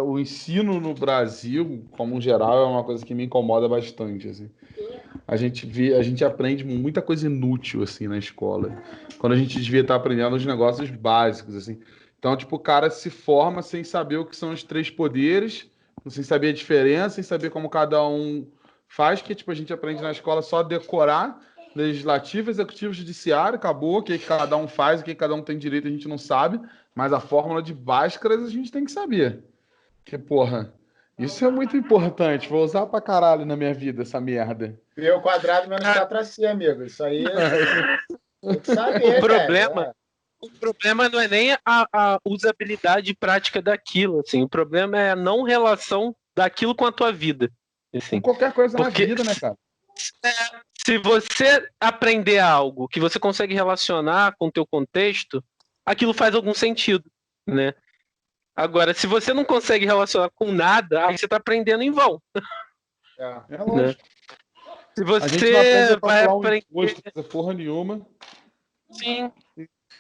o ensino no Brasil, como geral, é uma coisa que me incomoda bastante, assim. A gente aprende muita coisa inútil, assim, na escola. Quando a gente devia estar aprendendo os negócios básicos, assim. Então, tipo, o cara se forma sem saber o que são os três poderes, sem saber a diferença, sem saber como cada um faz, que, tipo, a gente aprende na escola só decorar legislativo, executivo, judiciário, acabou, o que cada um faz, o que cada um tem direito, a gente não sabe, mas a fórmula de Bhaskara a gente tem que saber. Que, porra, isso é muito importante. Vou usar pra caralho na minha vida essa merda. P ao quadrado menos 4ac, amigo. Isso aí tem que saber, O problema não é nem a usabilidade prática daquilo, assim. O problema é a não relação daquilo com a tua vida. Assim. Com qualquer coisa na vida, né, cara? Se você aprender algo que você consegue relacionar com o teu contexto, aquilo faz algum sentido, né? Agora, se você não consegue relacionar com nada, aí você está aprendendo em vão. É lógico. Né? Se você vai aprender... porra nenhuma.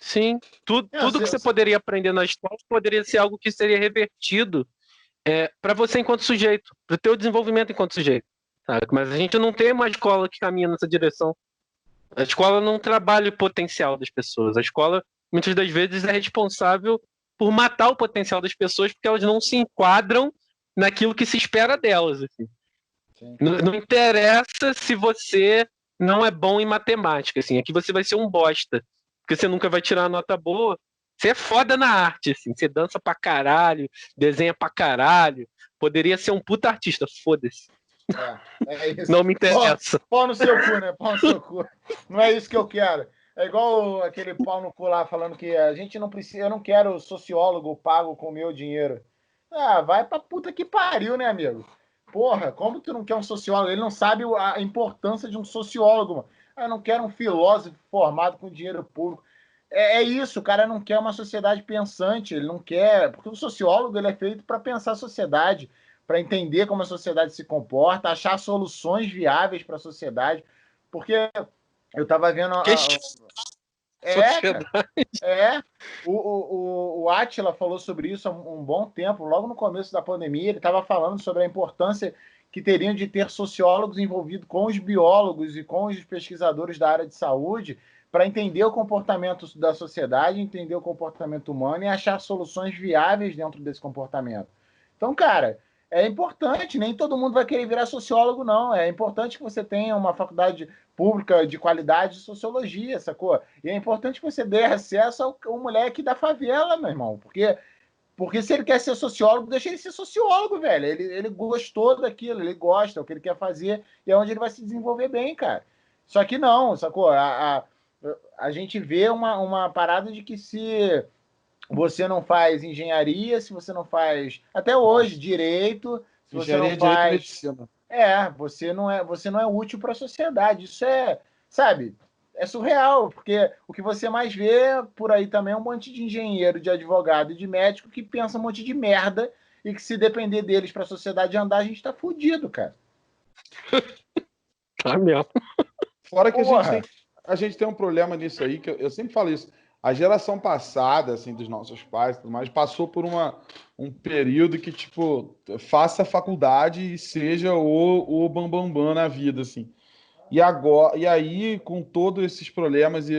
Sim. Tudo que você poderia aprender na escola poderia ser algo que seria revertido para você enquanto sujeito, para o teu desenvolvimento enquanto sujeito. Sabe? Mas a gente não tem uma escola que caminha nessa direção. A escola não trabalha o potencial das pessoas. A escola, muitas das vezes, é responsável por matar o potencial das pessoas porque elas não se enquadram naquilo que se espera delas. Assim. Não interessa se você não é bom em matemática. Assim. Aqui você vai ser um bosta, porque você nunca vai tirar uma nota boa. Você é foda na arte. Assim. Você dança pra caralho, desenha pra caralho. Poderia ser um puta artista. Foda-se. É isso. Não me interessa. Pau no seu cu, né? Pau no seu cu. Não é isso que eu quero. É igual aquele pau no cu lá falando que a gente não precisa. Eu não quero sociólogo pago com o meu dinheiro. Vai pra puta que pariu, né, amigo? Porra, como tu não quer um sociólogo? Ele não sabe a importância de um sociólogo, mano. Eu não quero um filósofo formado com dinheiro público. É isso, o cara não quer uma sociedade pensante, ele não quer. Porque o sociólogo ele é feito para pensar a sociedade, para entender como a sociedade se comporta, achar soluções viáveis para a sociedade. Porque eu estava vendo. O Átila falou sobre isso há um bom tempo, logo no começo da pandemia. Ele estava falando sobre a importância que teriam de ter sociólogos envolvidos com os biólogos e com os pesquisadores da área de saúde para entender o comportamento da sociedade, entender o comportamento humano e achar soluções viáveis dentro desse comportamento. Então, cara, é importante, nem todo mundo vai querer virar sociólogo, não. É importante que você tenha uma faculdade pública de qualidade de sociologia, sacou? E é importante que você dê acesso ao moleque da favela, meu irmão, porque se ele quer ser sociólogo, deixa ele ser sociólogo, velho. Ele gostou daquilo, ele gosta, é o que ele quer fazer e é onde ele vai se desenvolver bem, cara. Só que não, sacou? A gente vê uma parada de que se você não faz engenharia, se você não faz, até hoje, direito, se você não faz... medicina. Você não é útil para a sociedade. Isso sabe, é surreal, porque o que você mais vê por aí também é um monte de engenheiro, de advogado e de médico que pensa um monte de merda e que se depender deles para a sociedade andar, a gente tá fudido, cara. Tá mesmo. Fora que a gente tem um problema nisso aí, que eu sempre falo isso. A geração passada, assim, dos nossos pais, tudo mais, passou por um período que, tipo, faça faculdade e seja o bambambam na vida, assim. E aí, com todos esses problemas e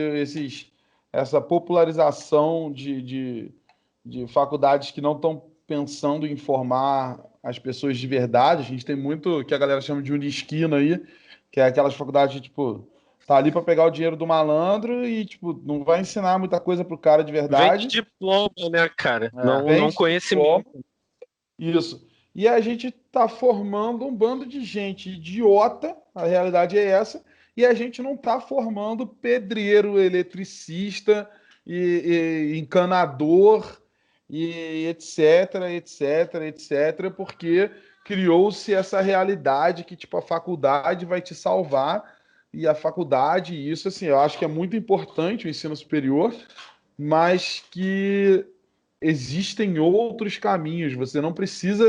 essa popularização de faculdades que não estão pensando em formar as pessoas de verdade. A gente tem muito que a galera chama de unisquina aí, que é aquelas faculdades, tipo, tá ali para pegar o dinheiro do malandro e, tipo, não vai ensinar muita coisa pro cara de verdade. Vende diploma, né, cara? Não Vende conhecimento. diploma. Isso. E a gente tá formando um bando de gente idiota, a realidade é essa, e a gente não tá formando pedreiro, eletricista e encanador e etc, etc, etc, porque criou-se essa realidade que, tipo, a faculdade vai te salvar, e a faculdade, isso, assim, eu acho que é muito importante o ensino superior, mas que existem outros caminhos. Você não precisa.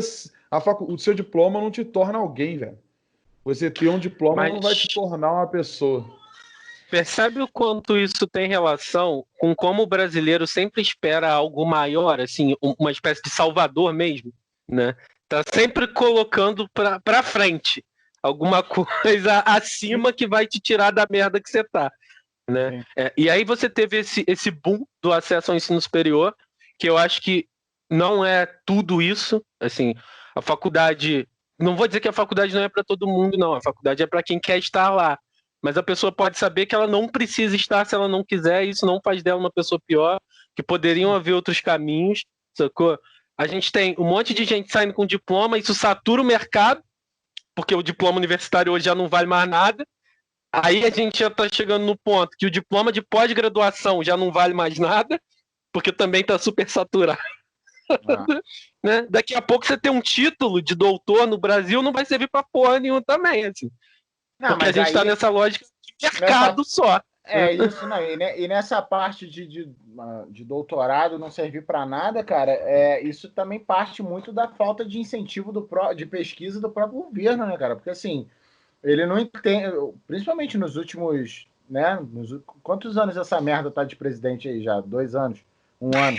O seu diploma não te torna alguém, velho. Você ter um diploma não vai te Mas tornar uma pessoa. percebe o quanto isso tem relação com como o brasileiro sempre espera algo maior, assim, uma espécie de salvador mesmo, né? Tá sempre colocando pra frente alguma coisa acima que vai te tirar da merda que você tá, né? E aí você teve esse boom do acesso ao ensino superior, que eu acho que não é tudo isso, assim, a faculdade, não vou dizer que a faculdade não é para todo mundo, não, a faculdade é para quem quer estar lá, mas a pessoa pode saber que ela não precisa estar se ela não quiser, e isso não faz dela uma pessoa pior, que poderiam haver outros caminhos, sacou? A gente tem um monte de gente saindo com diploma, isso satura o mercado, porque o diploma universitário hoje já não vale mais nada. Aí a gente já está chegando no ponto que o diploma de pós-graduação já não vale mais nada, porque também está super saturado. Né? Daqui a pouco você tem um título de doutor no Brasil, não vai servir para porra nenhuma também, assim. Não, porque a mas gente está aí, nessa lógica de mercado só. isso, não. E nessa parte de doutorado não servir para nada, cara, isso também parte muito da falta de incentivo de pesquisa do próprio governo, né, cara? Porque assim, ele não entende, principalmente nos últimos, né? Quantos anos essa merda tá de presidente aí já? 2 anos? 1 ano?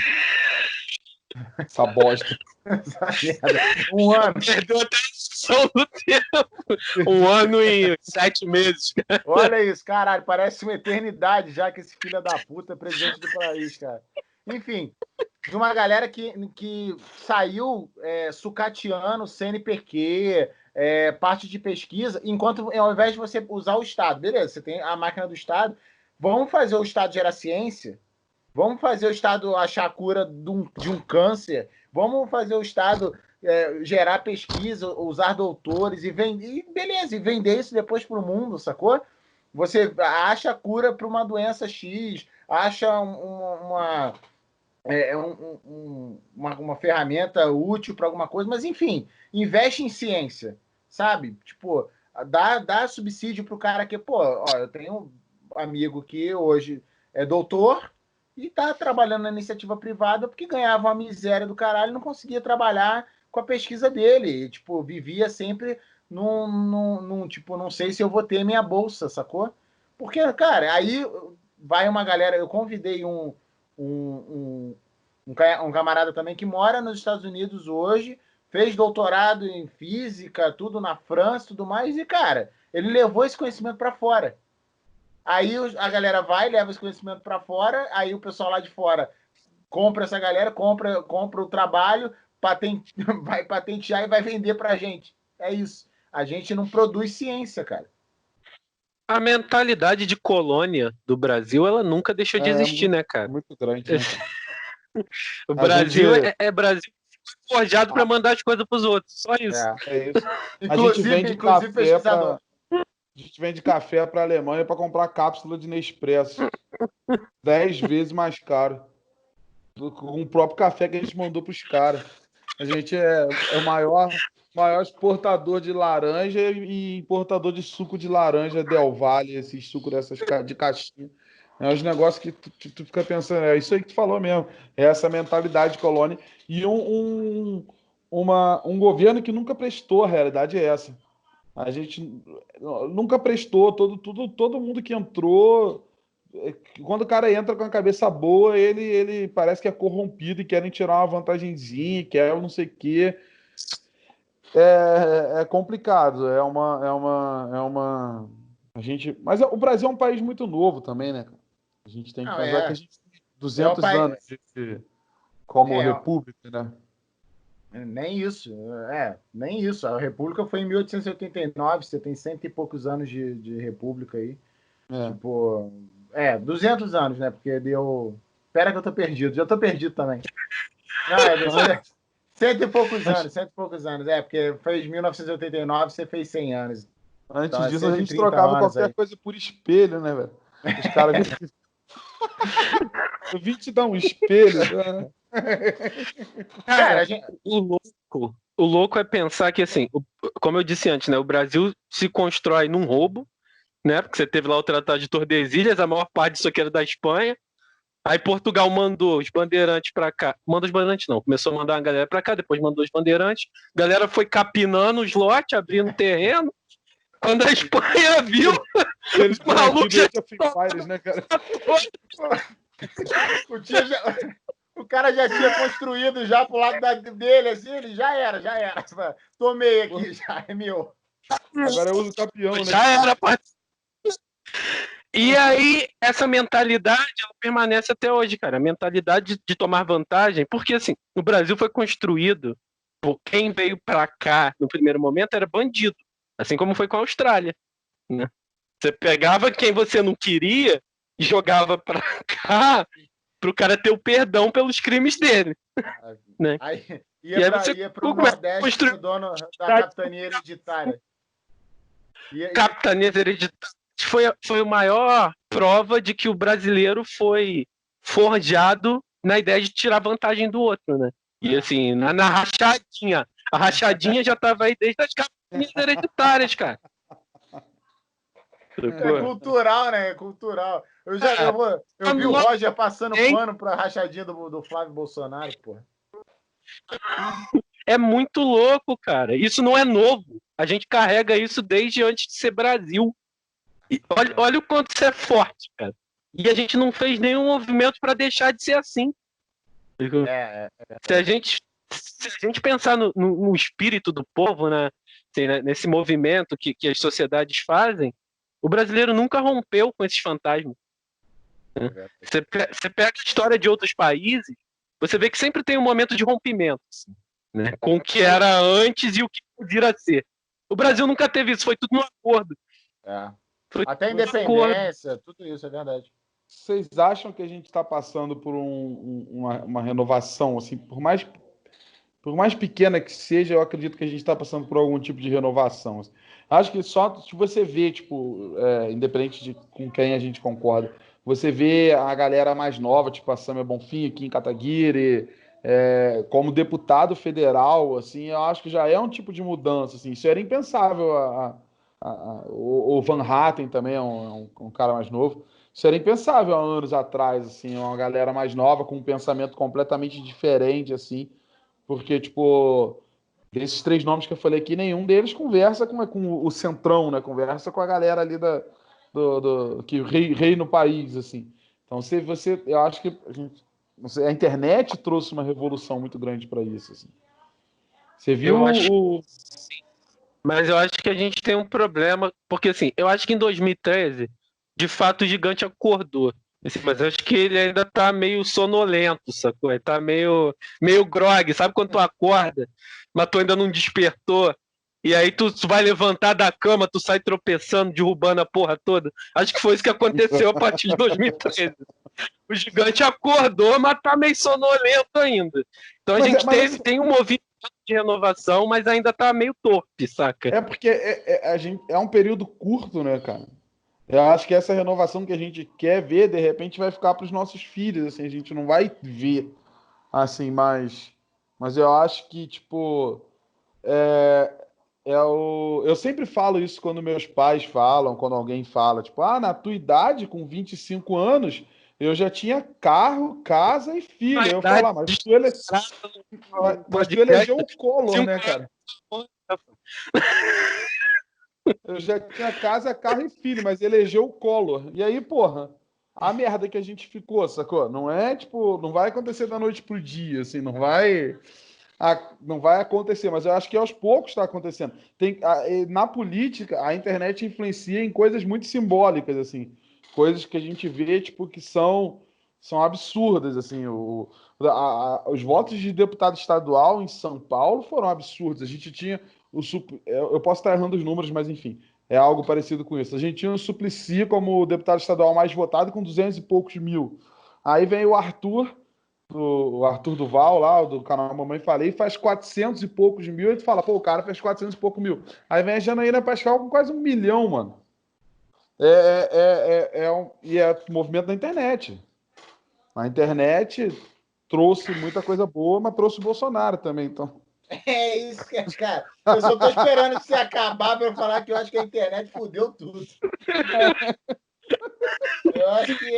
Essa bosta. Essa merda. 1 ano. Perdeu até a noção do tempo. 1 ano e 7 meses. Olha isso, caralho, parece uma eternidade já que esse filho da puta é presidente do país, cara. Enfim, de uma galera que saiu sucateando o CNPq, parte de pesquisa, enquanto ao invés de você usar o Estado, beleza, você tem a máquina do Estado, vamos fazer o Estado gerar ciência, vamos fazer o Estado achar a cura de um câncer, vamos fazer o Estado gerar pesquisa, usar doutores e vender isso depois para o mundo, sacou? Você acha a cura para uma doença X, acha uma ferramenta útil para alguma coisa, mas enfim, investe em ciência, sabe? Tipo, dá subsídio pro cara que, pô, ó, eu tenho um amigo que hoje é doutor e tá trabalhando na iniciativa privada porque ganhava uma miséria do caralho e não conseguia trabalhar com a pesquisa dele. E, tipo, vivia sempre tipo, não sei se eu vou ter minha bolsa, sacou? Porque, cara, aí vai uma galera, eu convidei um camarada também que mora nos Estados Unidos hoje, fez doutorado em física, tudo na França, tudo mais, e, cara, ele levou esse conhecimento para fora. Aí a galera vai, leva esse conhecimento para fora, aí o pessoal lá de fora compra essa galera, compra o trabalho, vai patentear e vai vender pra gente. É isso. A gente não produz ciência, cara. A mentalidade de colônia do Brasil, ela nunca deixou de existir, né, cara? Muito grande, né? O Brasil é Brasil forjado para mandar as coisas pros outros, só isso. É isso. Inclusive pesquisador. A gente vende café para a Alemanha para comprar cápsula de Nespresso. 10 vezes mais caro. Com o próprio café que a gente mandou para os caras. A gente é o maior exportador de laranja e importador de suco de laranja Del Valle, esses sucos dessas de caixinha. É uns negócios que tu fica pensando, é isso aí que tu falou mesmo. É essa mentalidade de colônia. E um governo que nunca prestou, a realidade é essa. A gente nunca prestou, todo mundo que entrou, quando o cara entra com a cabeça boa, ele parece que é corrompido e querem tirar uma vantagenzinha, quer não sei o quê. É complicado, mas o Brasil é um país muito novo também, né? A gente tem que pensar que a gente tem 200 anos como república, né? Nem isso, nem isso. A República foi em 1889, você tem cento e poucos anos de República aí. Tipo, 200 anos, né? Porque deu... Pera que eu tô perdido, já tô perdido também. Não, cento e poucos anos, porque fez 1989, você fez 100 anos. Antes Então, disso, a gente trocava qualquer aí. coisa por espelho, né, velho? Os caras... Eu vim te dar um espelho, né? Cara, o louco é pensar que, assim, como eu disse antes, né, o Brasil se constrói num roubo, né, porque você teve lá o Tratado de Tordesilhas, a maior parte disso aqui era da Espanha, aí Portugal mandou os bandeirantes pra cá, mandou os bandeirantes não, começou a mandar uma galera pra cá, depois mandou os bandeirantes, a galera foi capinando os lotes, abrindo terreno, quando a Espanha viu, Eles malucos já... Fires, né, cara? O cara já tinha construído já pro lado dele, assim, ele já era. Tomei aqui, já é meu. Agora eu uso o campeão, né? Já era, parceiro. E aí, essa mentalidade, ela permanece até hoje, cara. A mentalidade de tomar vantagem, porque assim, o Brasil foi construído por quem veio pra cá no primeiro momento era bandido, assim como foi com a Austrália, né? Você pegava quem você não queria e jogava pra cá pro cara ter o perdão pelos crimes dele, né? Aí Ia pro Nordeste, o dono da capitania hereditária. Capitania hereditária foi a maior prova de que o brasileiro foi forjado na ideia de tirar vantagem do outro, né? E assim, na rachadinha. A rachadinha já estava aí desde as capitanias hereditárias, cara. É cultural, né? É cultural. Eu vi o Roger passando pano pra rachadinha do Flávio Bolsonaro, porra. É muito louco, cara. Isso não é novo. A gente carrega isso desde antes de ser Brasil. E olha o quanto isso é forte, cara. E a gente não fez nenhum movimento para deixar de ser assim. Se a gente pensar no espírito do povo, né, assim, né, nesse movimento que as sociedades fazem, o brasileiro nunca rompeu com esses fantasmas. Né? Você pega a história de outros países, você vê que sempre tem um momento de rompimento, assim, né, com o que era antes e o que podia ser. O Brasil nunca teve isso, foi tudo no acordo. Até a independência, tudo isso, é verdade. Vocês acham que a gente está passando por uma renovação, assim, por mais pequena que seja, eu acredito que a gente está passando por algum tipo de renovação. Assim. Acho que só se você vê, tipo, independente de com quem a gente concorda, você vê a galera mais nova, tipo a Samia Bonfim aqui em Kataguiri, como deputado federal, assim, eu acho que já é um tipo de mudança, assim, isso era impensável. O Van Hatten também é um cara mais novo. Isso era impensável há anos atrás, assim, uma galera mais nova com um pensamento completamente diferente, assim, porque, tipo, desses 3 nomes que eu falei aqui, nenhum deles conversa com o centrão, né? Conversa com a galera ali que rei no país, assim. Então, eu acho que a internet trouxe uma revolução muito grande para isso, assim. Você viu Mas eu acho que a gente tem um problema, porque assim, eu acho que em 2013, de fato, o gigante acordou. Assim, mas eu acho que ele ainda tá meio sonolento, sacou? Ele tá meio grogue, sabe quando tu acorda, mas tu ainda não despertou, e aí tu vai levantar da cama, tu sai tropeçando, derrubando a porra toda. Acho que foi isso que aconteceu a partir de 2013. O gigante acordou, mas tá meio sonolento ainda. Então a gente tem um movimento de renovação, mas ainda tá meio torpe, saca? É porque é um período curto, né, cara? Eu acho que essa renovação que a gente quer ver, de repente, vai ficar para os nossos filhos, assim, a gente não vai ver, assim, mas eu acho que, tipo, eu sempre falo isso quando meus pais falam, quando alguém fala, tipo, na tua idade, com 25 anos, eu já tinha carro, casa e filho. Eu falo, mas tu elegeu o Collor, né, cara? Eu já tinha casa, carro e filho, mas elegeu o Collor. E aí, porra, a merda que a gente ficou, sacou? Não é, tipo, não vai acontecer da noite pro dia, assim, não vai acontecer, mas eu acho que aos poucos está acontecendo. Na política, a internet influencia em coisas muito simbólicas, assim, coisas que a gente vê, tipo, que são são absurdas, assim, os votos de deputado estadual em São Paulo foram absurdos. A gente tinha eu posso estar errando os números, mas enfim, é algo parecido com isso. A gente tinha o Suplicy como o deputado estadual mais votado com 200 e poucos mil. Aí vem o Arthur Duval lá, do canal Mamãe Falei, faz 400 e poucos mil, e tu fala, pô, o cara fez 400 e poucos mil. Aí vem a Janaína Pascoal com quase 1 milhão, mano. E é movimento da internet. A internet trouxe muita coisa boa, mas trouxe o Bolsonaro também, então. É isso, cara. Eu só tô esperando que você acabar para eu falar que eu acho que a internet fudeu tudo. Eu acho que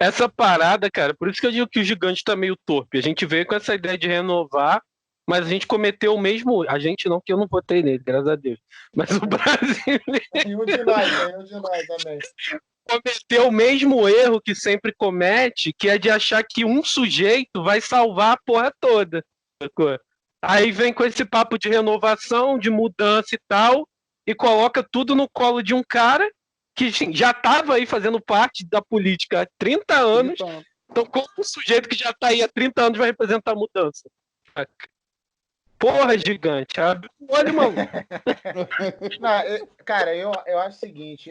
essa parada, cara, por isso que eu digo que o gigante tá meio torpe. A gente veio com essa ideia de renovar, mas a gente cometeu o mesmo. A gente não, que eu não votei nele, graças a Deus. Mas o Brasil E um de nós também. cometeu o mesmo erro que sempre comete, que é de achar que um sujeito vai salvar a porra toda. Sacou? Aí vem com esse papo de renovação, de mudança e tal, e coloca tudo no colo de um cara que já estava aí fazendo parte da política há 30 anos. Então, como um sujeito que já está aí há 30 anos vai representar a mudança? Porra, gigante. Abre o olho, mano. Cara, eu acho o seguinte,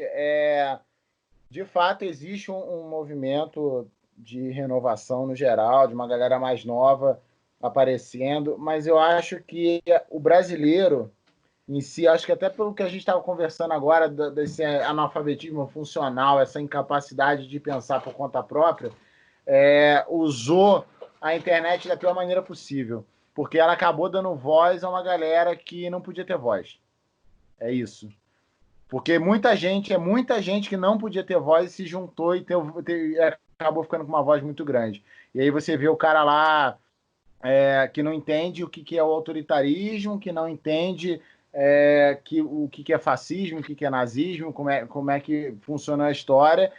de fato existe um movimento de renovação no geral, de uma galera mais nova aparecendo, mas eu acho que o brasileiro em si, acho que até pelo que a gente estava conversando agora, desse analfabetismo funcional, essa incapacidade de pensar por conta própria, usou a internet da pior maneira possível, porque ela acabou dando voz a uma galera que não podia ter voz. É isso. Porque muita gente que não podia ter voz se juntou e acabou ficando com uma voz muito grande. E aí você vê o cara lá que não entende o que é o autoritarismo, que não entende o que é fascismo, o que é nazismo, como é que funciona a história,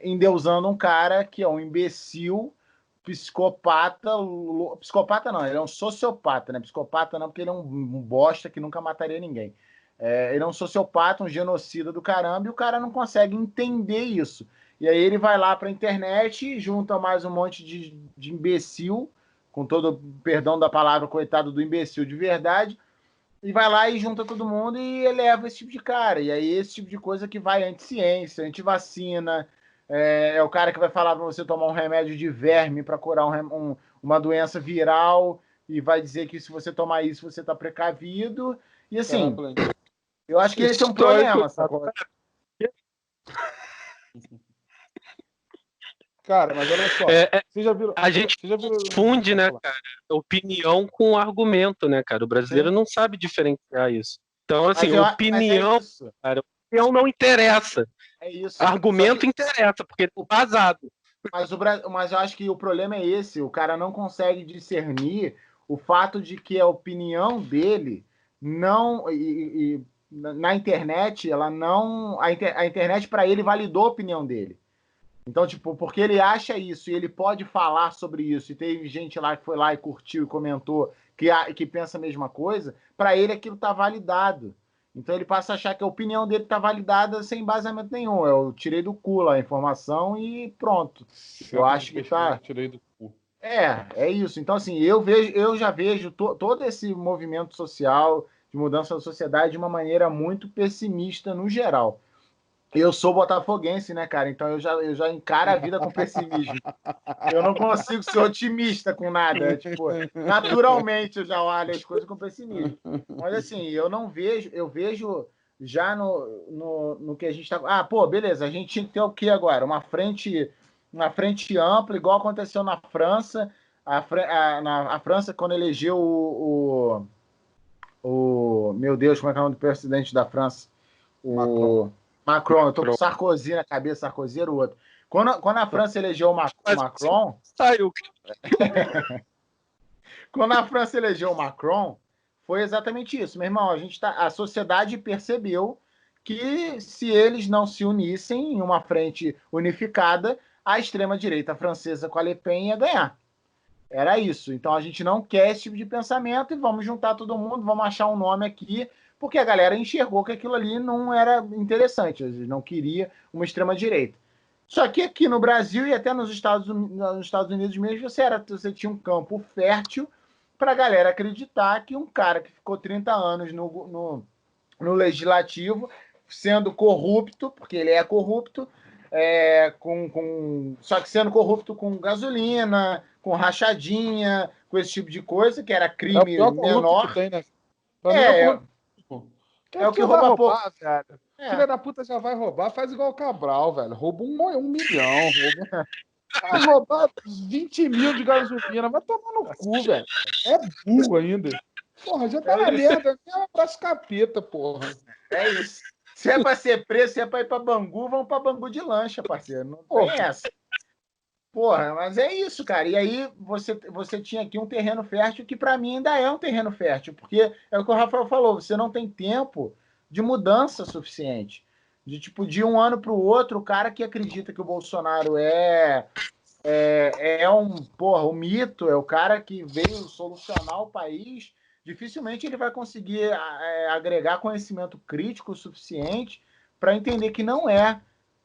endeusando um cara que é um imbecil, psicopata não, ele é um sociopata, né? Psicopata não, porque ele é um bosta que nunca mataria ninguém. Ele é um sociopata, um genocida do caramba, e o cara não consegue entender isso. E aí ele vai lá para a internet, junta mais um monte de imbecil, com todo o perdão da palavra, coitado do imbecil de verdade, e vai lá e junta todo mundo e eleva esse tipo de cara. E aí esse tipo de coisa que vai anti-ciência, anti-vacina, é o cara que vai falar para você tomar um remédio de verme para curar uma doença viral e vai dizer que se você tomar isso você está precavido. E assim, eu acho que esse é um problema, sacou? Cara, mas olha só, você já viu, a gente confunde, né, cara, opinião com argumento, né, cara? O brasileiro não sabe diferenciar isso. Então, assim, opinião, cara, opinião não interessa. É isso. Argumento interessa, porque é vazado. Mas eu acho que o problema é esse, o cara não consegue discernir o fato de que a opinião dele não... na internet, ela não... A internet, para ele, validou a opinião dele. Então, tipo, porque ele acha isso e ele pode falar sobre isso, e teve gente lá que foi lá e curtiu e comentou que pensa a mesma coisa, para ele aquilo tá validado. Então ele passa a achar que a opinião dele tá validada sem embasamento nenhum. Eu tirei do cu lá a informação e pronto. Eu acho que tá... Tirei do cu. É isso. Então, assim, eu já vejo todo esse movimento social de mudança da sociedade de uma maneira muito pessimista no geral. Eu sou botafoguense, né, cara? Então eu já encaro a vida com pessimismo. Eu não consigo ser otimista com nada. Tipo, naturalmente eu já olho as coisas com pessimismo. Mas assim, eu vejo já no que a gente tá. Pô, beleza, a gente tinha que ter o que agora? Uma frente ampla, igual aconteceu na França. A França, quando elegeu meu Deus, como é que é o nome do presidente da França? Macron, eu tô com Sarkozy na cabeça, Sarkozy era o outro. Quando a França elegeu o Macron... Saiu. Quando a França elegeu o Macron, foi exatamente isso. Meu irmão, a sociedade percebeu que se eles não se unissem em uma frente unificada, a extrema-direita francesa com a Le Pen ia ganhar. Era isso. Então a gente não quer esse tipo de pensamento e vamos juntar todo mundo, vamos achar um nome aqui, porque a galera enxergou que aquilo ali não era interessante, não queria uma extrema-direita. Só que aqui no Brasil e até nos Estados Unidos mesmo, você tinha um campo fértil para a galera acreditar que um cara que ficou 30 anos no legislativo, sendo corrupto, porque ele é corrupto, só que sendo corrupto com gasolina, com rachadinha, com esse tipo de coisa, que era crime menor. Que tem, né? É o que rouba pouco. Velho. Filha da puta já vai roubar, faz igual o Cabral, velho. Rouba 1 milhão. Vai roubar 20 mil de gasolina. Vai tomar no cu, velho. É burro ainda. Porra, já tá na merda. É um abraço capeta, porra. É isso. Se é pra ser preso, se é pra ir pra Bangu, vamos pra Bangu de lancha, parceiro. Não tem essa. Porra, mas é isso, cara. E aí você tinha aqui um terreno fértil que para mim ainda é um terreno fértil, porque é o que o Rafael falou, você não tem tempo de mudança suficiente. De um ano para o outro, o cara que acredita que o Bolsonaro é um mito, é o cara que veio solucionar o país, dificilmente ele vai conseguir agregar conhecimento crítico suficiente para entender que não é.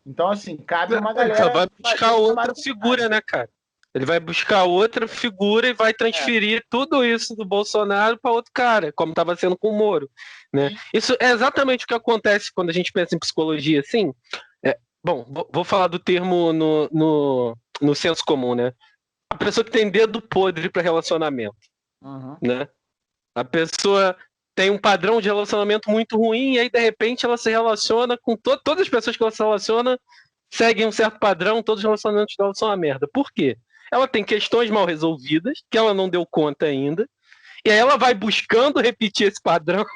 Então, assim, cabe uma galera... Ele vai buscar outra figura, né, cara? Ele vai buscar outra figura e vai transferir tudo isso do Bolsonaro para outro cara, como estava sendo com o Moro, né? Isso é exatamente o que acontece quando a gente pensa em psicologia, assim. Bom, vou falar do termo no senso comum, né? A pessoa que tem dedo podre para relacionamento, né? A pessoa tem um padrão de relacionamento muito ruim e aí, de repente, ela se relaciona com todas as pessoas que ela se relaciona seguem um certo padrão, todos os relacionamentos dela são uma merda. Por quê? Ela tem questões mal resolvidas, que ela não deu conta ainda, e aí ela vai buscando repetir esse padrão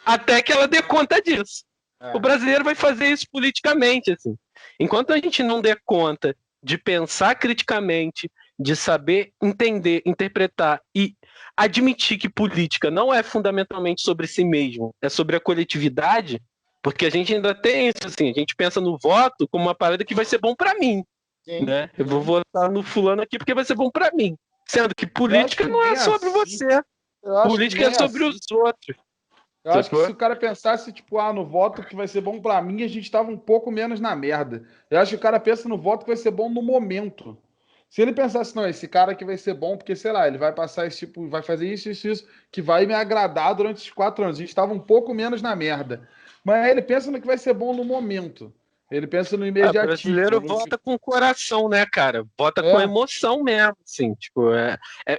até que ela dê conta disso. O brasileiro vai fazer isso politicamente, assim. Enquanto a gente não der conta de pensar criticamente, de saber entender, interpretar e admitir que política não é fundamentalmente sobre si mesmo, é sobre a coletividade, porque a gente ainda tem isso, assim, a gente pensa no voto como uma parada que vai ser bom para mim, né? Eu vou votar no fulano aqui porque vai ser bom para mim, sendo que política não é sobre você, política é sobre os outros. Eu acho que se o cara pensasse, tipo, no voto que vai ser bom pra mim, a gente tava um pouco menos na merda. Eu acho que o cara pensa no voto que vai ser bom no momento. Se ele pensasse, não, esse cara aqui vai ser bom, porque, sei lá, ele vai passar esse tipo, vai fazer isso, que vai me agradar durante esses 4 anos. A gente tava um pouco menos na merda. Mas ele pensa no que vai ser bom no momento. Ele pensa no imediatismo. O brasileiro vota com o coração, né, cara? Vota com emoção mesmo, assim. Tipo,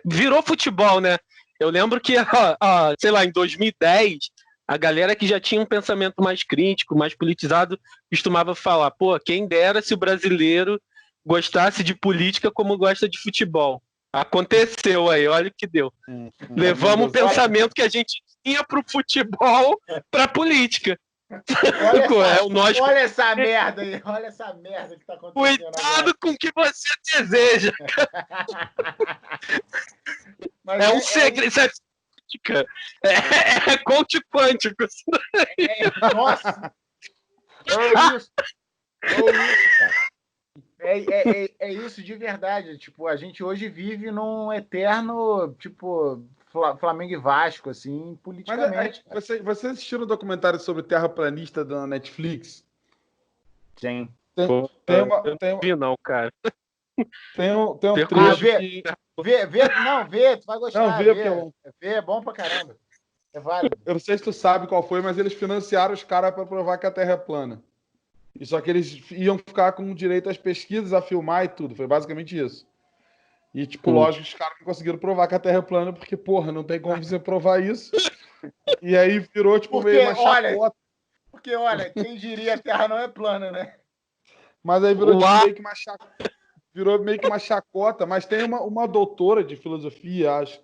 virou futebol, né? Eu lembro que, sei lá, em 2010, a galera que já tinha um pensamento mais crítico, mais politizado, costumava falar, pô, quem dera se o brasileiro gostasse de política como gosta de futebol. Aconteceu aí, olha o que deu. Levamos o pensamento que a gente tinha pro futebol pra política. Olha essa merda aí, olha essa merda que tá acontecendo. Cuidado com o que você deseja. Mas um segredo. Isso é coach quântico. Nossa! É isso, cara. É isso de verdade. Tipo, a gente hoje vive num eterno, tipo, Flamengo e Vasco, assim, politicamente. Mas você assistiu o documentário sobre terraplanista da Netflix? Sim. Não, cara. Tem um trecho que... Vê, tu vai gostar. Não, vê, é bom pra caramba. É válido. Eu não sei se tu sabe qual foi, mas eles financiaram os caras para provar que a Terra é plana. E só que eles iam ficar com direito às pesquisas, a filmar e tudo. Foi basicamente isso. E, tipo, lógico, os caras não conseguiram provar que a Terra é plana, porque, porra, não tem como você provar isso. E aí virou, tipo, meio uma chacota. Porque, olha, quem diria a Terra não é plana, né? Mas aí virou, tipo, meio que uma chacota. Mas tem uma doutora de filosofia, acho,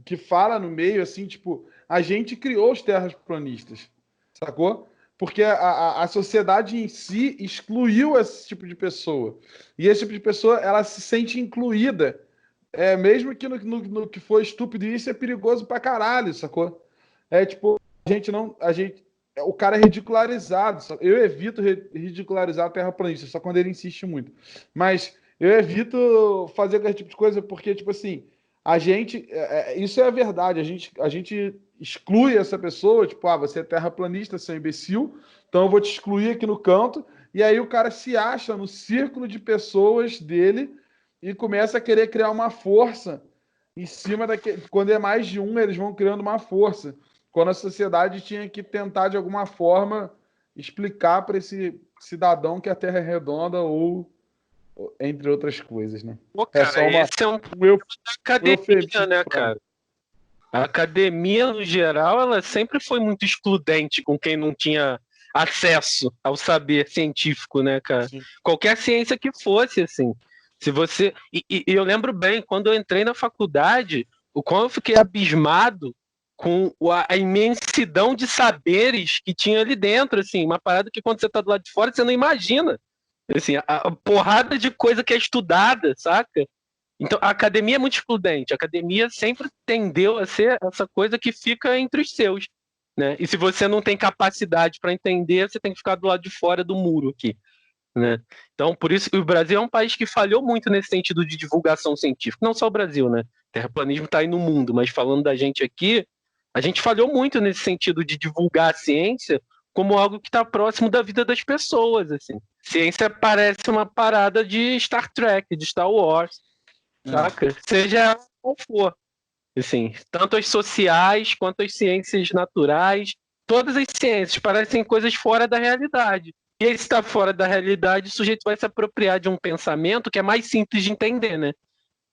que fala no meio, assim, tipo, a gente criou os terraplanistas, sacou? Porque a sociedade em si excluiu esse tipo de pessoa. E esse tipo de pessoa, ela se sente incluída, mesmo que no que for estúpido, e isso é perigoso pra caralho, sacou? Tipo, o cara é ridicularizado. Eu evito ridicularizar a terraplanista, só quando ele insiste muito. Mas eu evito fazer aquele tipo de coisa porque, tipo assim, isso é a verdade, a gente exclui essa pessoa, tipo, você é terraplanista, você é um imbecil, então eu vou te excluir aqui no canto, e aí o cara se acha no círculo de pessoas dele e começa a querer criar uma força em cima daquele. Quando é mais de um, eles vão criando uma força. Quando a sociedade tinha que tentar, de alguma forma, explicar para esse cidadão que a Terra é redonda ou entre outras coisas, né? Pô, cara, só uma, esse é um eu, academia, né, cara? A academia, no geral, ela sempre foi muito excludente com quem não tinha acesso ao saber científico, né, cara? Sim. Qualquer ciência que fosse, assim. Se você. E eu lembro bem, quando eu entrei na faculdade, o qual eu fiquei abismado com a imensidão de saberes que tinha ali dentro, assim, uma parada que quando você tá do lado de fora, você não imagina. Assim, a porrada de coisa que é estudada, saca? Então, a academia é muito excludente. A academia sempre tendeu a ser essa coisa que fica entre os seus, né? E se você não tem capacidade para entender, você tem que ficar do lado de fora do muro aqui, né? Então, por isso, o Brasil é um país que falhou muito nesse sentido de divulgação científica. Não só o Brasil, né? Terraplanismo está aí no mundo, mas falando da gente aqui, a gente falhou muito nesse sentido de divulgar a ciência como algo que está próximo da vida das pessoas, assim. Ciência parece uma parada de Star Trek, de Star Wars, saca? Seja ela qual for. Assim, tanto as sociais quanto as ciências naturais, todas as ciências parecem coisas fora da realidade. E aí, se está fora da realidade, o sujeito vai se apropriar de um pensamento que é mais simples de entender, né?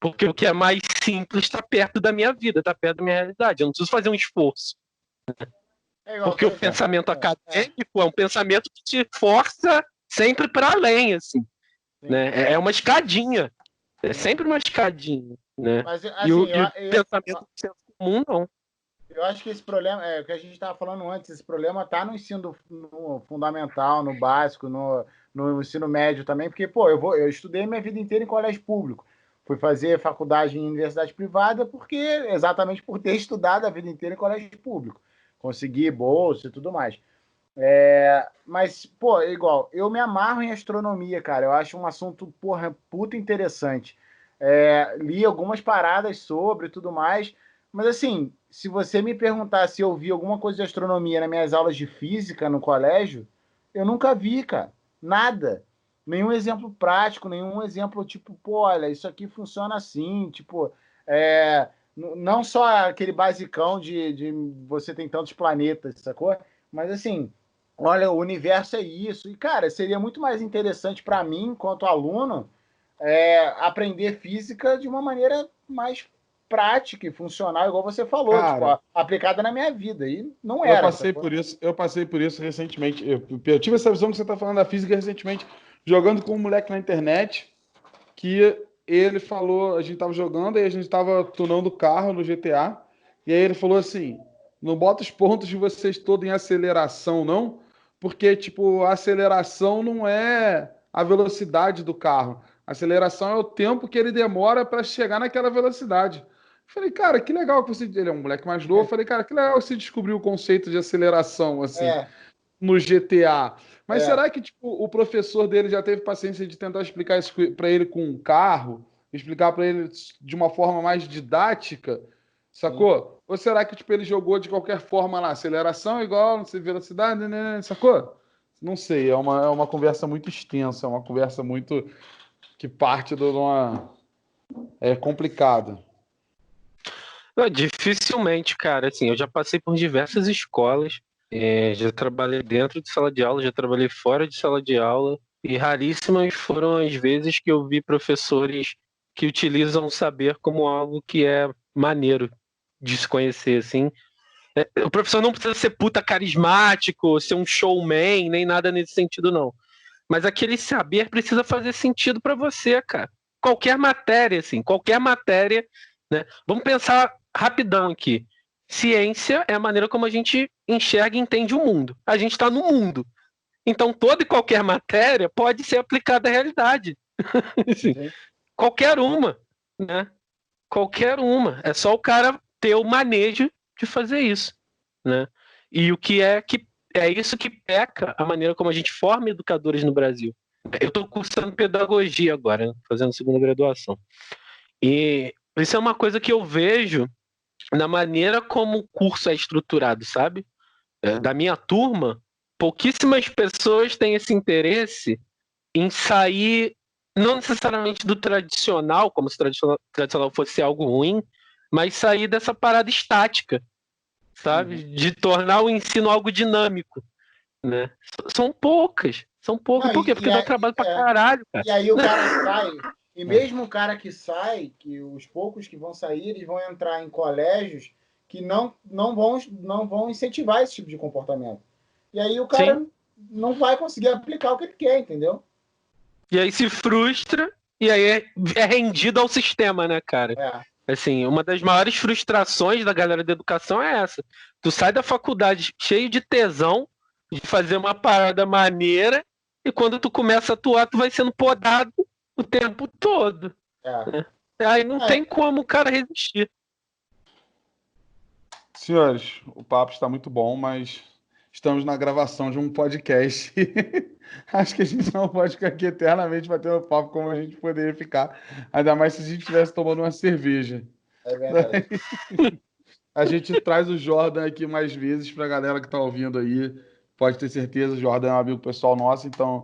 Porque o que é mais simples está perto da minha vida, está perto da minha realidade. Eu não preciso fazer um esforço. Porque o pensamento acadêmico é um pensamento que te força sempre para além, assim. Né? É uma escadinha. É sempre uma escadinha. Né? Mas, assim, e o pensamento do senso comum, não. Eu acho que esse problema, o que a gente estava falando antes, esse problema está no ensino fundamental, no básico, no ensino médio também, porque, pô, eu estudei minha vida inteira em colégio público. Fui fazer faculdade em universidade privada exatamente por ter estudado a vida inteira em colégio público. Consegui bolsa e tudo mais. Mas, pô, igual, eu me amarro em astronomia, cara. Eu acho um assunto, porra, puta interessante. Li algumas paradas sobre e tudo mais, mas assim, se você me perguntar se eu vi alguma coisa de astronomia nas minhas aulas de física no colégio, eu nunca vi, cara. Nada. Nenhum exemplo prático, nenhum exemplo tipo, pô, olha, isso aqui funciona assim, tipo, não só aquele basicão de você tem tantos planetas, sacou? Mas assim, olha, o universo é isso. E, cara, seria muito mais interessante para mim, enquanto aluno, aprender física de uma maneira mais prática e funcional, igual você falou, Cara, tipo, aplicada na minha vida. E não era. Eu passei por isso recentemente. Eu tive essa visão que você está falando da física recentemente, jogando com um moleque na internet, que ele falou, a gente tava jogando, aí a gente tava tunando o carro no GTA, e aí ele falou assim, não bota os pontos de vocês todos em aceleração, não, porque, tipo, a aceleração não é a velocidade do carro. A aceleração é o tempo que ele demora para chegar naquela velocidade. Falei, cara, que legal que você. Ele é um moleque mais novo. Falei, cara, que legal que você descobriu o conceito de aceleração, assim, no GTA. Mas será que tipo, o professor dele já teve paciência de tentar explicar isso para ele com um carro? Explicar para ele de uma forma mais didática? Sacou? Ou será que tipo, ele jogou de qualquer forma lá? Aceleração igual, não sei, velocidade, né? Sacou? Não sei, é uma conversa muito extensa, é uma conversa muito que parte de uma. É complicado. Não, dificilmente, cara. Assim, eu já passei por diversas escolas, já trabalhei dentro de sala de aula, já trabalhei fora de sala de aula, e raríssimas foram as vezes que eu vi professores que utilizam o saber como algo que é maneiro de se conhecer, assim. O professor não precisa ser puta carismático, ser um showman, nem nada nesse sentido, não. Mas aquele saber precisa fazer sentido para você, cara. Qualquer matéria, assim, qualquer matéria, né? Vamos pensar rapidão aqui. Ciência é a maneira como a gente enxerga e entende o mundo. A gente está no mundo. Então, toda e qualquer matéria pode ser aplicada à realidade. Assim, qualquer uma, né? Qualquer uma. É só o cara ter o manejo de fazer isso, né? E o que é isso que peca a maneira como a gente forma educadores no Brasil. Eu estou cursando pedagogia agora, né? Fazendo segunda graduação. E isso é uma coisa que eu vejo na maneira como o curso é estruturado, sabe? Da minha turma, pouquíssimas pessoas têm esse interesse em sair, não necessariamente do tradicional, como se o tradicional fosse algo ruim, mas sair dessa parada estática, sabe? De tornar o ensino algo dinâmico, né? São poucas. Por quê? Porque dá trabalho pra caralho, cara. E aí o cara sai, e mesmo o cara que sai, que os poucos que vão sair, eles vão entrar em colégios que não vão incentivar esse tipo de comportamento. E aí o cara não vai conseguir aplicar o que ele quer, entendeu? E aí se frustra, e aí é rendido ao sistema, né, cara? Assim, uma das maiores frustrações da galera da educação é essa. Tu sai da faculdade cheio de tesão, de fazer uma parada maneira, e quando tu começa a atuar, tu vai sendo podado o tempo todo. Né? Aí não tem como o cara resistir. Senhores, o papo está muito bom, mas estamos na gravação de um podcast. Acho que a gente não pode ficar aqui eternamente batendo papo como a gente poderia ficar. Ainda mais se a gente estivesse tomando uma cerveja. É verdade. A gente traz o Jordan aqui mais vezes para a galera que está ouvindo aí. Pode ter certeza, o Jordan é um amigo pessoal nosso, então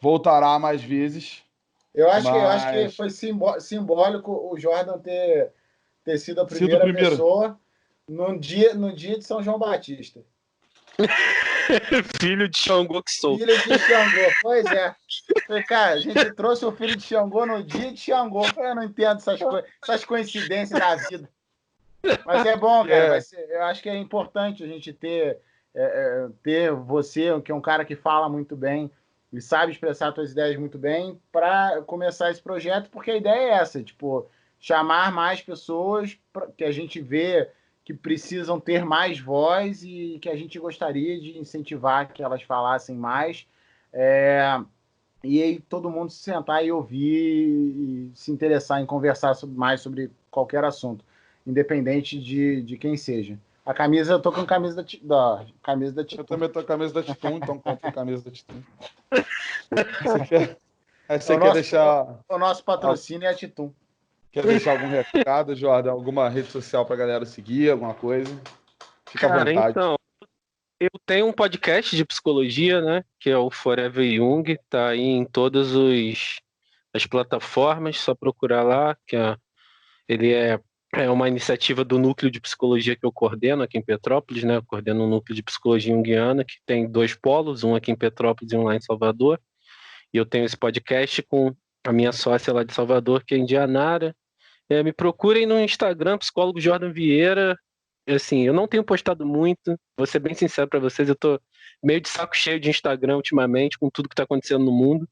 voltará mais vezes. Eu acho que foi simbólico o Jordan ter sido a primeira pessoa no dia de São João Batista. Filho de Xangô que sou. Filho de Xangô, pois é. Falei, cara, a gente trouxe o filho de Xangô no dia de Xangô. Eu não entendo essas coincidências da vida. Mas é bom, cara. Eu acho que é importante a gente ter você, que é um cara que fala muito bem e sabe expressar suas ideias muito bem, para começar esse projeto, porque a ideia é essa, tipo, chamar mais pessoas que a gente vê que precisam ter mais voz e que a gente gostaria de incentivar que elas falassem mais. E aí todo mundo se sentar e ouvir e se interessar em conversar mais sobre qualquer assunto, independente de quem seja. A camisa, eu tô com camisa da Titum. Eu também tô com a camisa da Titum, então compro a camisa da Titum. Você quer deixar... O nosso patrocínio é a Titum. Quer deixar algum recado, Jordan? Alguma rede social pra galera seguir, alguma coisa? Fica à vontade. Então, eu tenho um podcast de psicologia, né? Que é o Forever Young, tá aí em todas as plataformas, só procurar lá, que ele é uma iniciativa do núcleo de psicologia que eu coordeno aqui em Petrópolis, né? Eu coordeno um núcleo de psicologia junguiana, que tem 2 polos, um aqui em Petrópolis e um lá em Salvador. E eu tenho esse podcast com a minha sócia lá de Salvador, que é Indianara. Me procurem no Instagram, psicólogo Jordan Vieira. Assim, eu não tenho postado muito, vou ser bem sincero para vocês, eu tô meio de saco cheio de Instagram ultimamente, com tudo que tá acontecendo no mundo,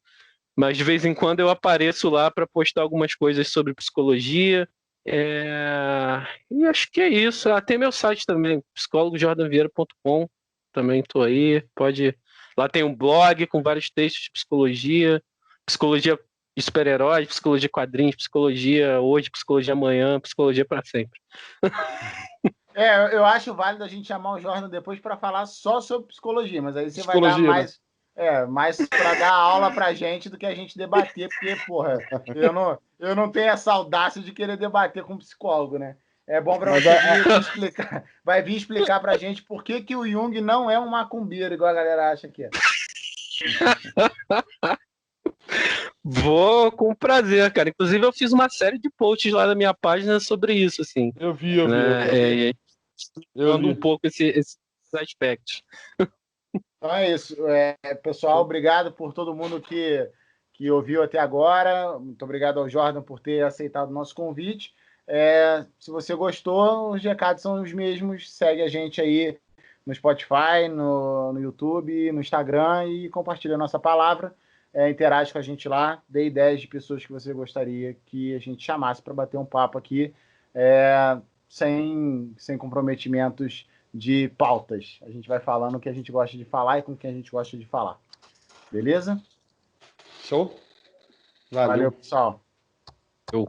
mas de vez em quando eu apareço lá para postar algumas coisas sobre psicologia, e acho que é isso. Tem meu site também, psicólogojordanvieira.com, também tô aí, lá tem um blog com vários textos de psicologia de super-heróis, psicologia de quadrinhos, psicologia hoje, psicologia amanhã, psicologia para sempre. Eu acho válido a gente chamar o Jordan depois para falar só sobre psicologia, mas aí você vai dar mais, mais para dar aula pra gente do que a gente debater, porque, porra, eu não tenho essa audácia de querer debater com um psicólogo, né? É bom para você explicar, vai vir explicar pra gente por que o Jung não é um macumbeiro, igual a galera acha que é. Vou com prazer, cara. Inclusive, eu fiz uma série de posts lá na minha página sobre isso, assim. Eu vi. Explicando um pouco esses aspectos. Então é isso. Pessoal, obrigado por todo mundo que ouviu até agora. Muito obrigado ao Jordan por ter aceitado o nosso convite. Se você gostou, os recados são os mesmos. Segue a gente aí no Spotify, no YouTube, no Instagram e compartilha a nossa palavra. Interage com a gente lá, dê ideias de pessoas que você gostaria que a gente chamasse para bater um papo aqui, sem comprometimentos de pautas. A gente vai falando o que a gente gosta de falar e com quem a gente gosta de falar. Beleza? Show? Valeu pessoal. Show.